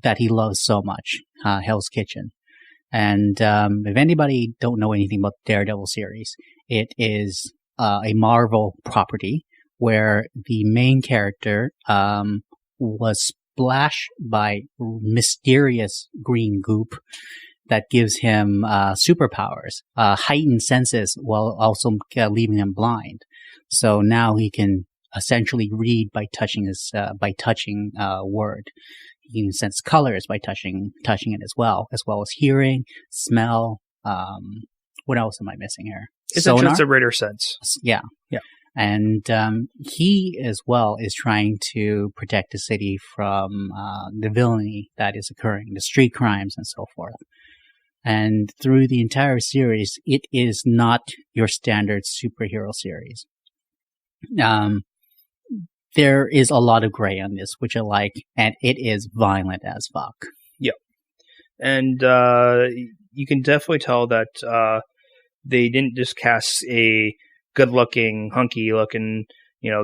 A: that he loves so much, Hell's Kitchen. And if anybody don't know anything about the Daredevil series, it is a Marvel property where the main character was splashed by mysterious green goop that gives him superpowers, heightened senses, while also leaving him blind. So now he can essentially read by touching word. He can sense colors by touching it as well as hearing, smell. What else am I missing here?
B: It's just a radar sense.
A: Yeah.
B: Yeah.
A: And he as well is trying to protect the city from the villainy that is occurring, the street crimes and so forth. And through the entire series, it is not your standard superhero series. There is a lot of gray on this, which I like, and it is violent as fuck.
B: Yep. And you can definitely tell that they didn't just cast a good-looking, hunky-looking,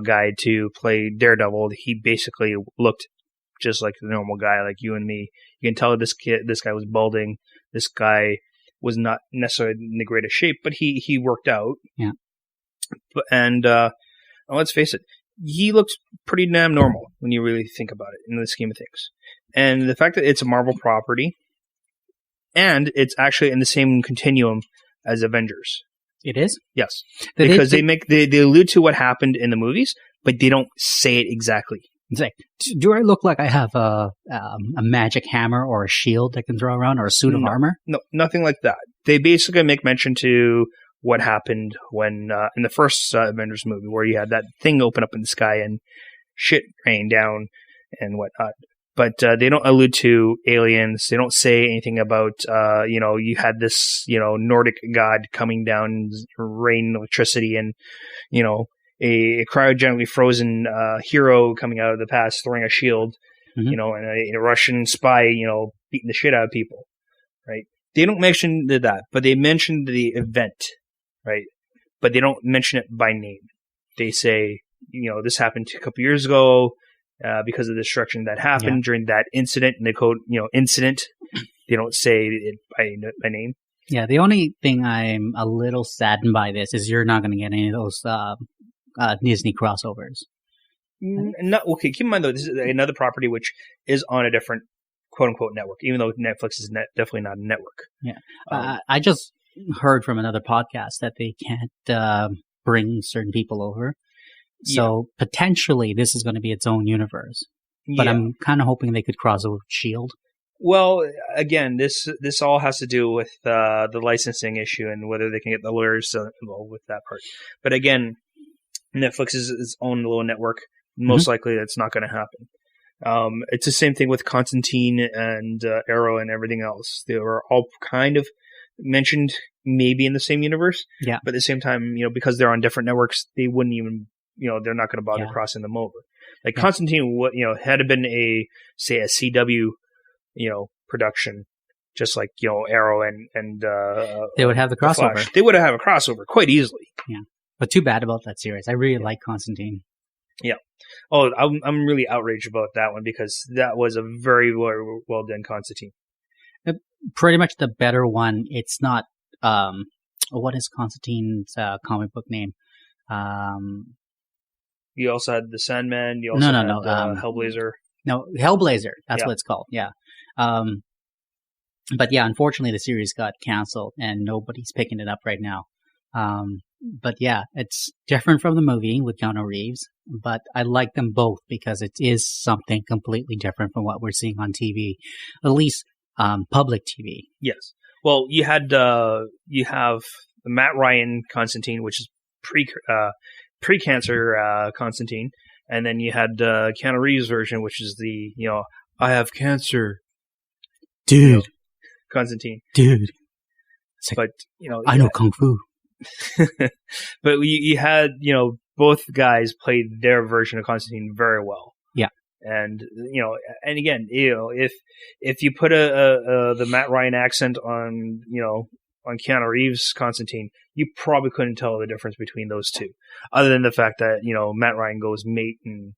B: guy to play Daredevil. He basically looked just like the normal guy, like you and me. You can tell this guy was balding. This guy was not necessarily in the greatest shape, but he worked out.
A: Yeah.
B: And let's face it, he looks pretty damn normal when you really think about it in the scheme of things. And the fact that it's a Marvel property, and it's actually in the same continuum as Avengers.
A: It is?
B: Yes. Because they allude to what happened in the movies, but they don't say it exactly.
A: It's like, do I look like I have a magic hammer or a shield I can throw around or a suit of armor?
B: No, nothing like that. They basically make mention to what happened when in the first Avengers movie, where you had that thing open up in the sky and shit rain down and whatnot. But they don't allude to aliens. They don't say anything about, you had this, Nordic god coming down, rain, electricity, and, a cryogenically frozen hero coming out of the past throwing a shield, and a Russian spy, beating the shit out of people, right? They don't mention that, but they mention the event, right? But they don't mention it by name. They say, this happened a couple years ago because of the destruction that happened during that incident, and they quote, incident. They don't say it by name.
A: Yeah, the only thing I'm a little saddened by this is you're not going to get any of those Disney crossovers.
B: Okay, keep in mind, though, this is another property which is on a different quote-unquote network, even though Netflix is definitely not a network.
A: Yeah. I just heard from another podcast that they can't bring certain people over. So potentially this is going to be its own universe. But I'm kind of hoping they could cross over with S.H.I.E.L.D.
B: Well, again, this all has to do with the licensing issue and whether they can get the lawyers involved with that part. But again, Netflix is its own little network. Most likely that's not going to happen. It's the same thing with Constantine and Arrow and everything else. They were all kind of mentioned maybe in the same universe. Yeah. But at the same time, because they're on different networks, they wouldn't even, they're not going to bother crossing them over. Like Constantine, had it been a CW, production, just like, Arrow and
A: they would have the crossover.
B: Flash, they would have a crossover quite easily.
A: Yeah. But too bad about that series. I really like Constantine.
B: Yeah. Oh, I'm really outraged about that one because that was a very well done Constantine.
A: Pretty much the better one. It's not. What is Constantine's comic book name?
B: You also had the Sandman. You also had Hellblazer.
A: No, Hellblazer. That's what it's called. Yeah. But yeah, unfortunately, the series got canceled and nobody's picking it up right now. But yeah, it's different from the movie with Keanu Reeves, but I like them both because it is something completely different from what we're seeing on TV, at least public TV.
B: Yes. Well, you have the Matt Ryan Constantine, which is pre-cancer Constantine, and then you had Keanu Reeves version, which is the I have cancer,
A: dude,
B: Constantine,
A: dude.
B: But
A: I know kung fu.
B: But you had both guys played their version of Constantine very well.
A: Yeah.
B: And and again, if you put the Matt Ryan accent on on Keanu Reeves Constantine, you probably couldn't tell the difference between those two, other than the fact that Matt Ryan goes mate and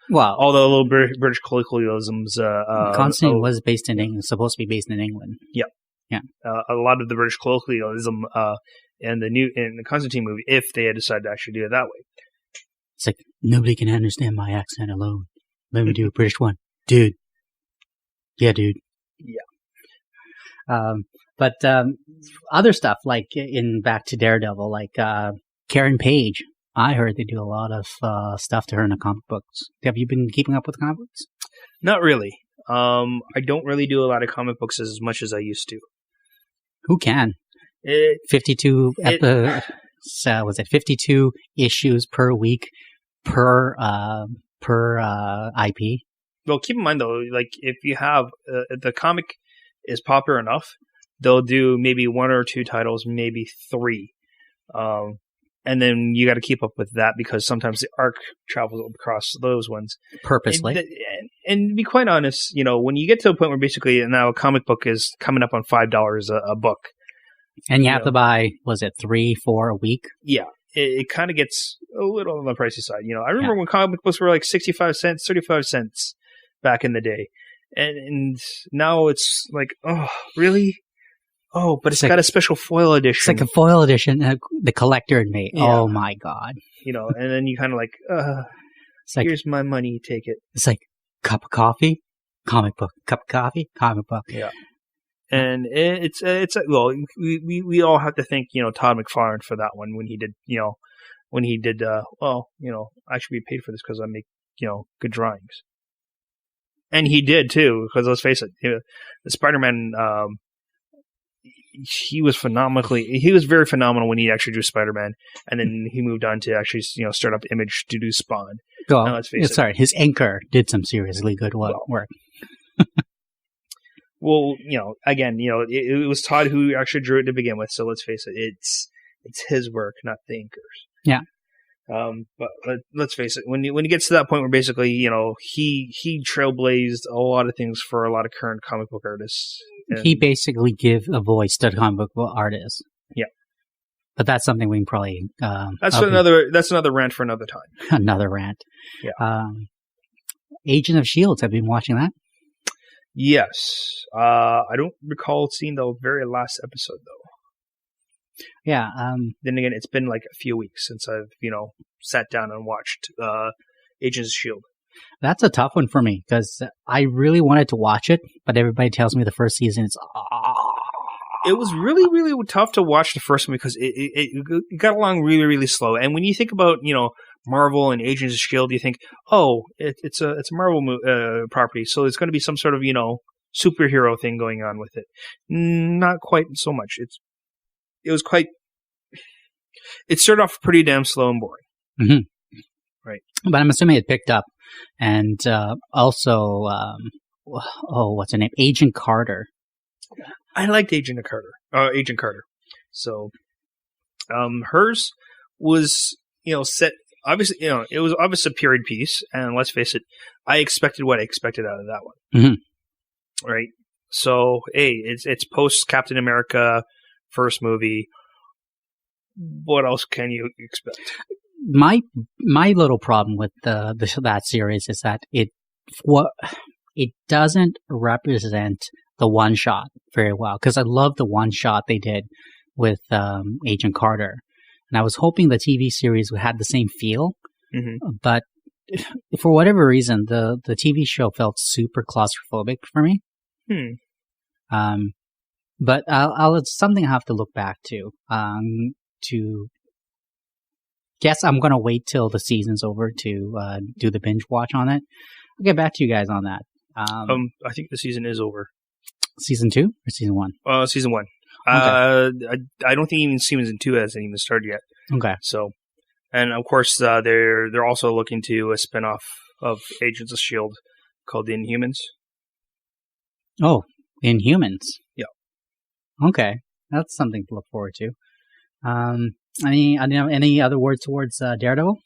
A: well,
B: all the little British colloquialisms.
A: Constantine was based in England, supposed to be based in England.
B: Yeah.
A: Yeah.
B: A lot of the British colloquialism in the Constantine movie, if they had decided to actually do it that way.
A: It's like, nobody can understand my accent alone. Let me do a British one. Dude. Yeah, dude.
B: Yeah.
A: But other stuff like back to Daredevil, like Karen Page. I heard they do a lot of stuff to her in the comic books. Have you been keeping up with comic books?
B: Not really. I don't really do a lot of comic books as much as I used to.
A: Who can? 52 was it 52 issues per week per IP?
B: Well, keep in mind though, like if you have the comic is popular enough, they'll do maybe 1 or 2 titles, maybe 3. And then you got to keep up with that because sometimes the arc travels across those ones.
A: Purposely.
B: And to be quite honest, when you get to a point where basically now a comic book is coming up on $5 a book.
A: And you have to buy, was it 3-4 a week?
B: Yeah. It kind of gets a little on the pricey side. I remember when comic books were like 65 cents, 35 cents back in the day. And now it's like, oh, really? Oh, but it's got a special foil edition.
A: It's like a foil edition, the collector had made. Yeah. Oh my God.
B: And then you kind of like, it's like, here's my money, take it.
A: It's like, cup of coffee, comic book. Cup of coffee, comic book.
B: Yeah. And it's well, we all have to thank, Todd McFarlane for that one when he did, I should be paid for this because I make, good drawings. And he did too, because let's face it, the Spider-Man, he was very phenomenal when he actually drew Spider-Man, and then he moved on to actually, start up Image to do Spawn.
A: Well, let's face it. Sorry, his anchor did some seriously good work.
B: Well, again, it was Todd who actually drew it to begin with, so let's face it, it's his work, not the inker's.
A: Yeah.
B: But let's face it, when he gets to that point where basically, he trailblazed a lot of things for a lot of current comic book artists.
A: He basically gave a voice to the comic book artists.
B: Yeah.
A: But that's something we can probably...
B: that's another rant for another time.
A: Another rant.
B: Yeah.
A: Agent of S.H.I.E.L.D., have you been watching that?
B: Yes. I don't recall seeing the very last episode, though.
A: Yeah.
B: Then again, it's been like a few weeks since I've, sat down and watched Agents of S.H.I.E.L.D.
A: That's a tough one for me because I really wanted to watch it, but everybody tells me the first season is...
B: It was really, really tough to watch the first one because it got along really, really slow. And when you think about, Marvel and Agents of S.H.I.E.L.D., you think, oh, it's a Marvel property, so there's going to be some sort of, superhero thing going on with it. Not quite so much. It started off pretty damn slow and boring.
A: Mm-hmm.
B: Right.
A: But I'm assuming it picked up. And also, what's her name? Agent Carter.
B: I liked Agent Carter. So, hers was, set, obviously, it was obviously a period piece. And let's face it, I expected what I expected out of that one.
A: Mm-hmm.
B: Right. So, hey, it's post Captain America first movie. What else can you expect?
A: My little problem with that series is that it doesn't represent the one shot very well, because I love the one shot they did with Agent Carter, and I was hoping the TV series had the same feel.
B: Mm-hmm.
A: But for whatever reason, the TV show felt super claustrophobic for me. But it's something I have to look back to. Guess I'm gonna wait till the season's over to do the binge watch on it. I'll get back to you guys on that.
B: I think the season is over.
A: Season 2 or season 1?
B: Season 1.
A: Okay.
B: I don't think even season 2 hasn't even started yet.
A: Okay.
B: So, and of course, they're also looking to a spinoff of Agents of S.H.I.E.L.D. called The Inhumans.
A: Oh, Inhumans.
B: Yeah.
A: Okay, that's something to look forward to. Any other words towards Daredevil?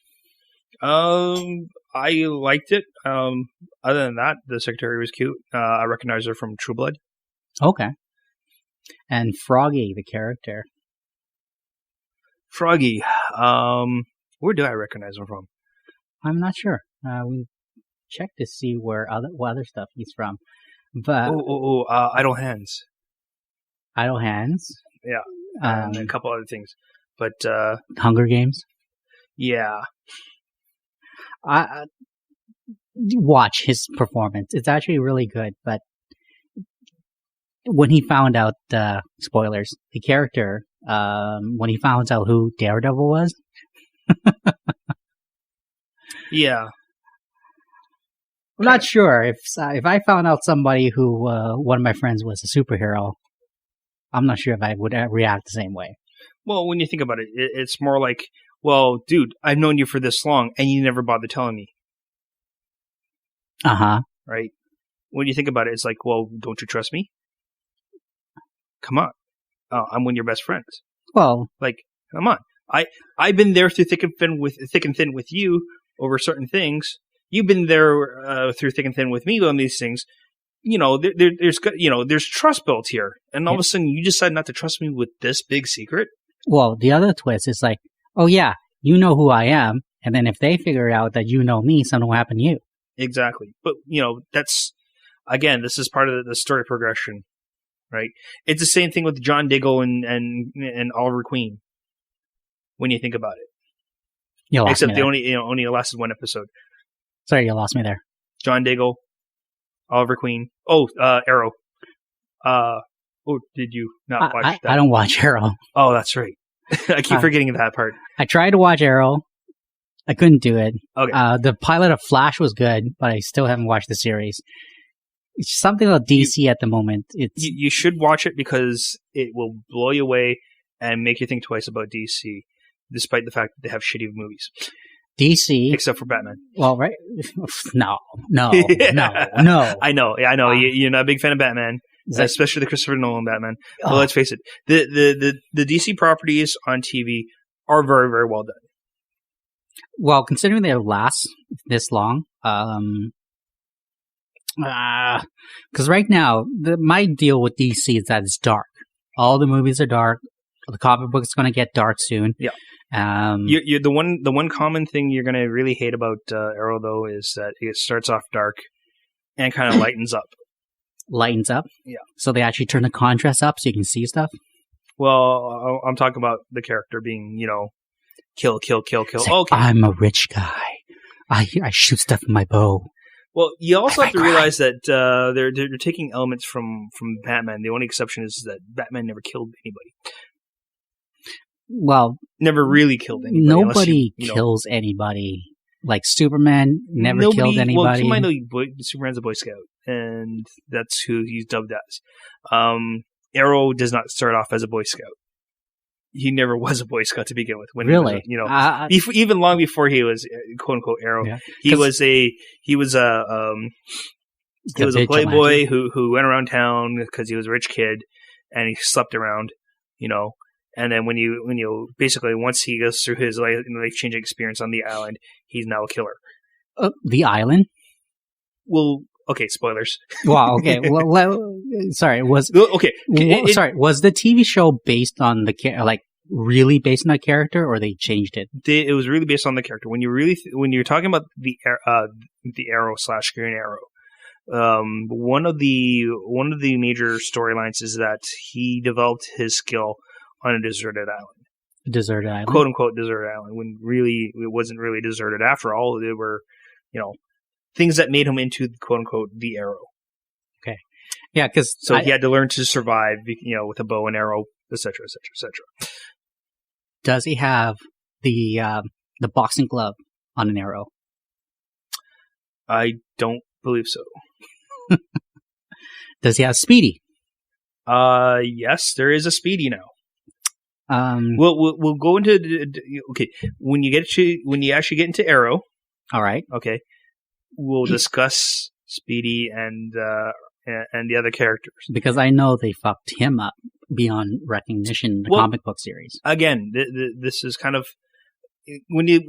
B: I liked it. Other than that, the secretary was cute. I recognize her from True Blood.
A: Okay. And Froggy, the character.
B: Froggy. Where do I recognize him from?
A: I'm not sure. We checked to see what other stuff he's from. But
B: Idle Hands.
A: Idle Hands?
B: Yeah. And a couple other things. But
A: Hunger Games?
B: Yeah.
A: Watch his performance. It's actually really good, but when he found out, spoilers, the character, when he found out who Daredevil was.
B: Yeah.
A: I'm not sure if I found out somebody who, one of my friends was a superhero, I'm not sure if I would react the same way.
B: Well, when you think about it, it's more like, well, dude, I've known you for this long, and you never bothered telling me.
A: Uh-huh.
B: Right? When you think about it, it's like, well, don't you trust me? Come on. I'm one of your best friends.
A: Well,
B: like, come on. I've been there through thick and thin with you over certain things. You've been there through thick and thin with me on these things. You know, there's trust built here, and all of a sudden you decide not to trust me with this big secret.
A: Well, the other twist is like, oh yeah, you know who I am, and then if they figure out that you know me, something will happen to you.
B: Exactly, but that's again, this is part of the story progression, right? It's the same thing with John Diggle and Oliver Queen. When you think about it, except they only lasted one episode.
A: Sorry, you lost me there.
B: John Diggle, Oliver Queen. Arrow. Did you not watch that?
A: I don't watch Arrow.
B: Oh, that's right. I keep forgetting that part.
A: I tried to watch Arrow. I couldn't do it.
B: Okay.
A: The pilot of Flash was good, but I still haven't watched the series. It's something about DC at the moment.
B: You should watch it because it will blow you away and make you think twice about DC, despite the fact that they have shitty movies.
A: DC,
B: except for Batman.
A: Well, right? No.
B: I know. You're not a big fan of Batman, especially the Christopher Nolan Batman. But let's face it, the DC properties on TV are very, very well done.
A: Well, considering they last this long, because right now my deal with DC is that it's dark. All the movies are dark. The comic book is going to get dark soon.
B: Yeah. You're the one common thing you're going to really hate about Arrow, though, is that it starts off dark and kind of lightens up.
A: Lightens up?
B: Yeah. So
A: they actually turn the contrast up so you can see stuff?
B: Well, I'm talking about the character being, kill.
A: Like,
B: okay.
A: I'm a rich guy. I shoot stuff with my bow.
B: Well, you also have to realize that they're taking elements from Batman. The only exception is that Batman never killed anybody.
A: Well,
B: never really killed anybody.
A: Nobody kills anybody. Like Superman never killed anybody.
B: Well, keep in mind though, Superman's a Boy Scout, and that's who he's dubbed as. Arrow does not start off as a Boy Scout. He never was a Boy Scout to begin with.
A: Really?
B: Even long before he was quote unquote Arrow, yeah. he was a playboy who went around town because he was a rich kid, and he slept around, And then when you basically once he goes through his life changing experience on the island, he's now a killer.
A: The island?
B: Well, okay, spoilers.
A: Wow. Okay. Sorry. Was the TV show based on really based on a character, or they changed it?
B: It was really based on the character. When you're talking about the Arrow / Green Arrow, one of the major storylines is that he developed his skill on a deserted island.
A: A deserted island?
B: Quote unquote deserted island, when really it wasn't really deserted after all. There were, things that made him into quote unquote the Arrow.
A: Okay. Yeah, because
B: he had to learn to survive, with a bow and arrow, etc., etc., etc.
A: Does he have the boxing glove on an arrow?
B: I don't believe so.
A: Does he have Speedy?
B: Yes, there is a Speedy now. We'll go into okay when you actually get into Arrow.
A: All right.
B: Okay, we'll discuss Speedy and the other characters, because
A: I know they fucked him up beyond recognition in the comic book series.
B: Again, this is kind of when you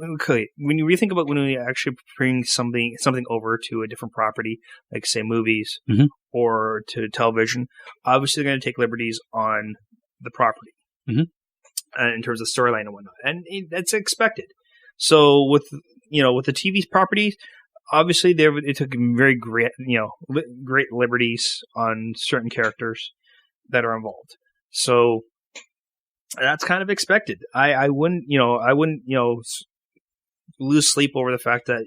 B: really think about when we actually bring something over to a different property, like say movies or to television. Obviously, they're going to take liberties on the property. Mm-hmm. In terms of storyline and whatnot, and that's expected. So with the TV properties, obviously it took very great liberties on certain characters that are involved. So that's kind of expected. I wouldn't lose sleep over the fact that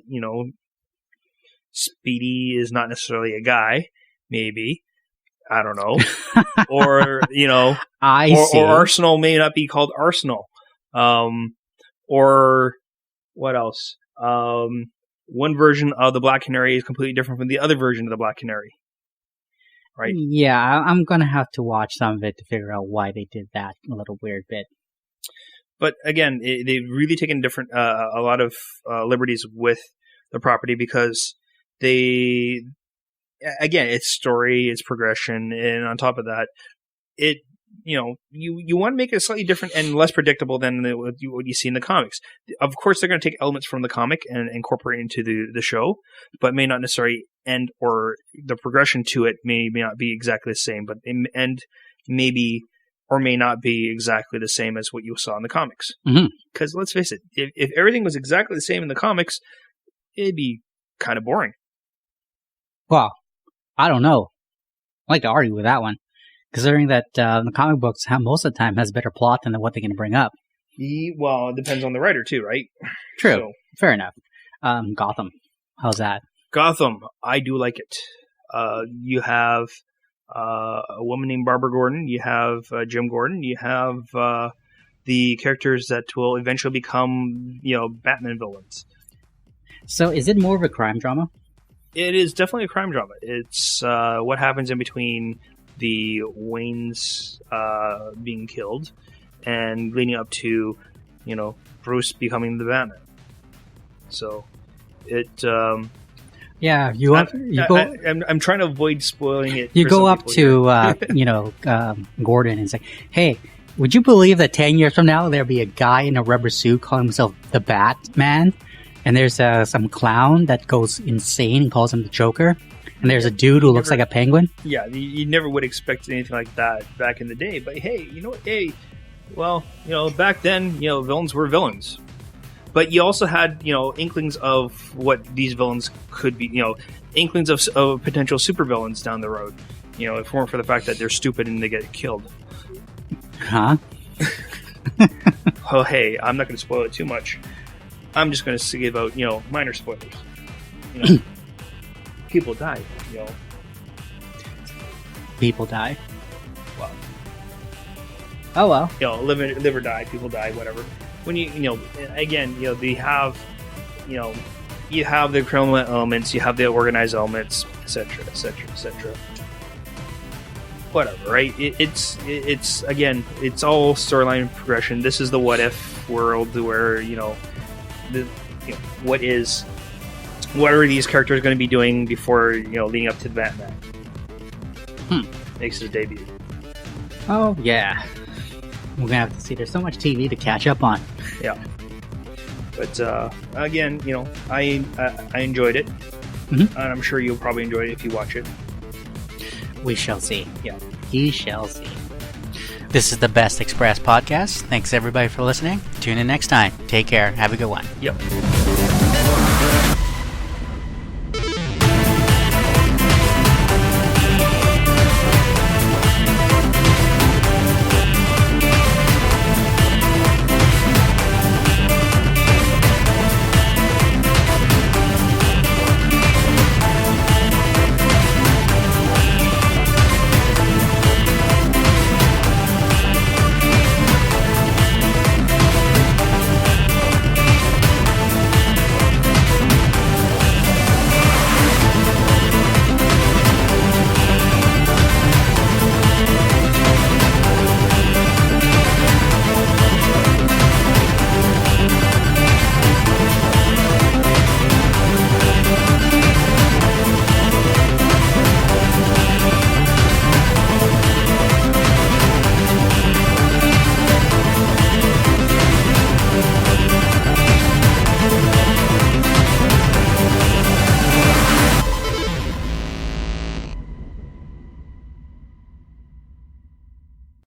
B: Speedy is not necessarily a guy, maybe. I don't know. Or, or Arsenal may not be called Arsenal. Or what else? One version of the Black Canary is completely different from the other version of the Black Canary. Right?
A: Yeah, I'm going to have to watch some of it to figure out why they did that little weird bit.
B: But again, they've really taken a lot of liberties with the property because it's story, it's progression, and on top of that, you want to make it slightly different and less predictable than what you see in the comics. Of course, they're going to take elements from the comic and incorporate into the show, but may not necessarily end, or the progression to it may not be exactly the same, but maybe or may not be exactly the same as what you saw in the comics. Because let's face it, if everything was exactly the same in the comics, it'd be kind of boring.
A: Well, I don't know. I like to argue with that one, considering that the comic books most of the time has better plot than what they're going to bring up.
B: Well, it depends on the writer too, right?
A: True. So, fair enough. Gotham. How's that?
B: Gotham. I do like it. You have a woman named Barbara Gordon. You have Jim Gordon. You have the characters that will eventually become, Batman villains.
A: So is it more of a crime drama?
B: It is definitely a crime drama. It's what happens in between the Waynes being killed and leading up to, Bruce becoming the Batman. So it... I'm trying to avoid spoiling it.
A: You go up to, Gordon and say, hey, would you believe that 10 years from now there'll be a guy in a rubber suit calling himself the Batman? And there's some clown that goes insane and calls him the Joker. And there's a dude who looks like a penguin.
B: Yeah, you never would expect anything like that back in the day. But hey, you know what? Hey, well, back then, villains were villains. But you also had, inklings of what these villains could be, inklings of potential supervillains down the road. If it weren't for the fact that they're stupid and they get killed.
A: Huh?
B: Oh, hey, I'm not going to spoil it too much. I'm just going to give out, minor spoilers. People die,
A: People die?
B: Well.
A: Oh, well.
B: Live or die, people die, whatever. When again, they have, you have the criminal elements, you have the organized elements, etc., etc., etc. Whatever, right? It's again, it's all storyline progression. This is the what if world where what are these characters going to be doing before leading up to the Batman? Makes his debut.
A: Oh yeah. We're gonna have to see. There's so much TV to catch up on.
B: Yeah, but again, I enjoyed it, and I'm sure you'll probably enjoy it if you watch it.
A: We shall see. Yeah, he shall see. This is the Best Express podcast. Thanks everybody for listening. Tune in next time. Take care. Have a good one.
B: Yep.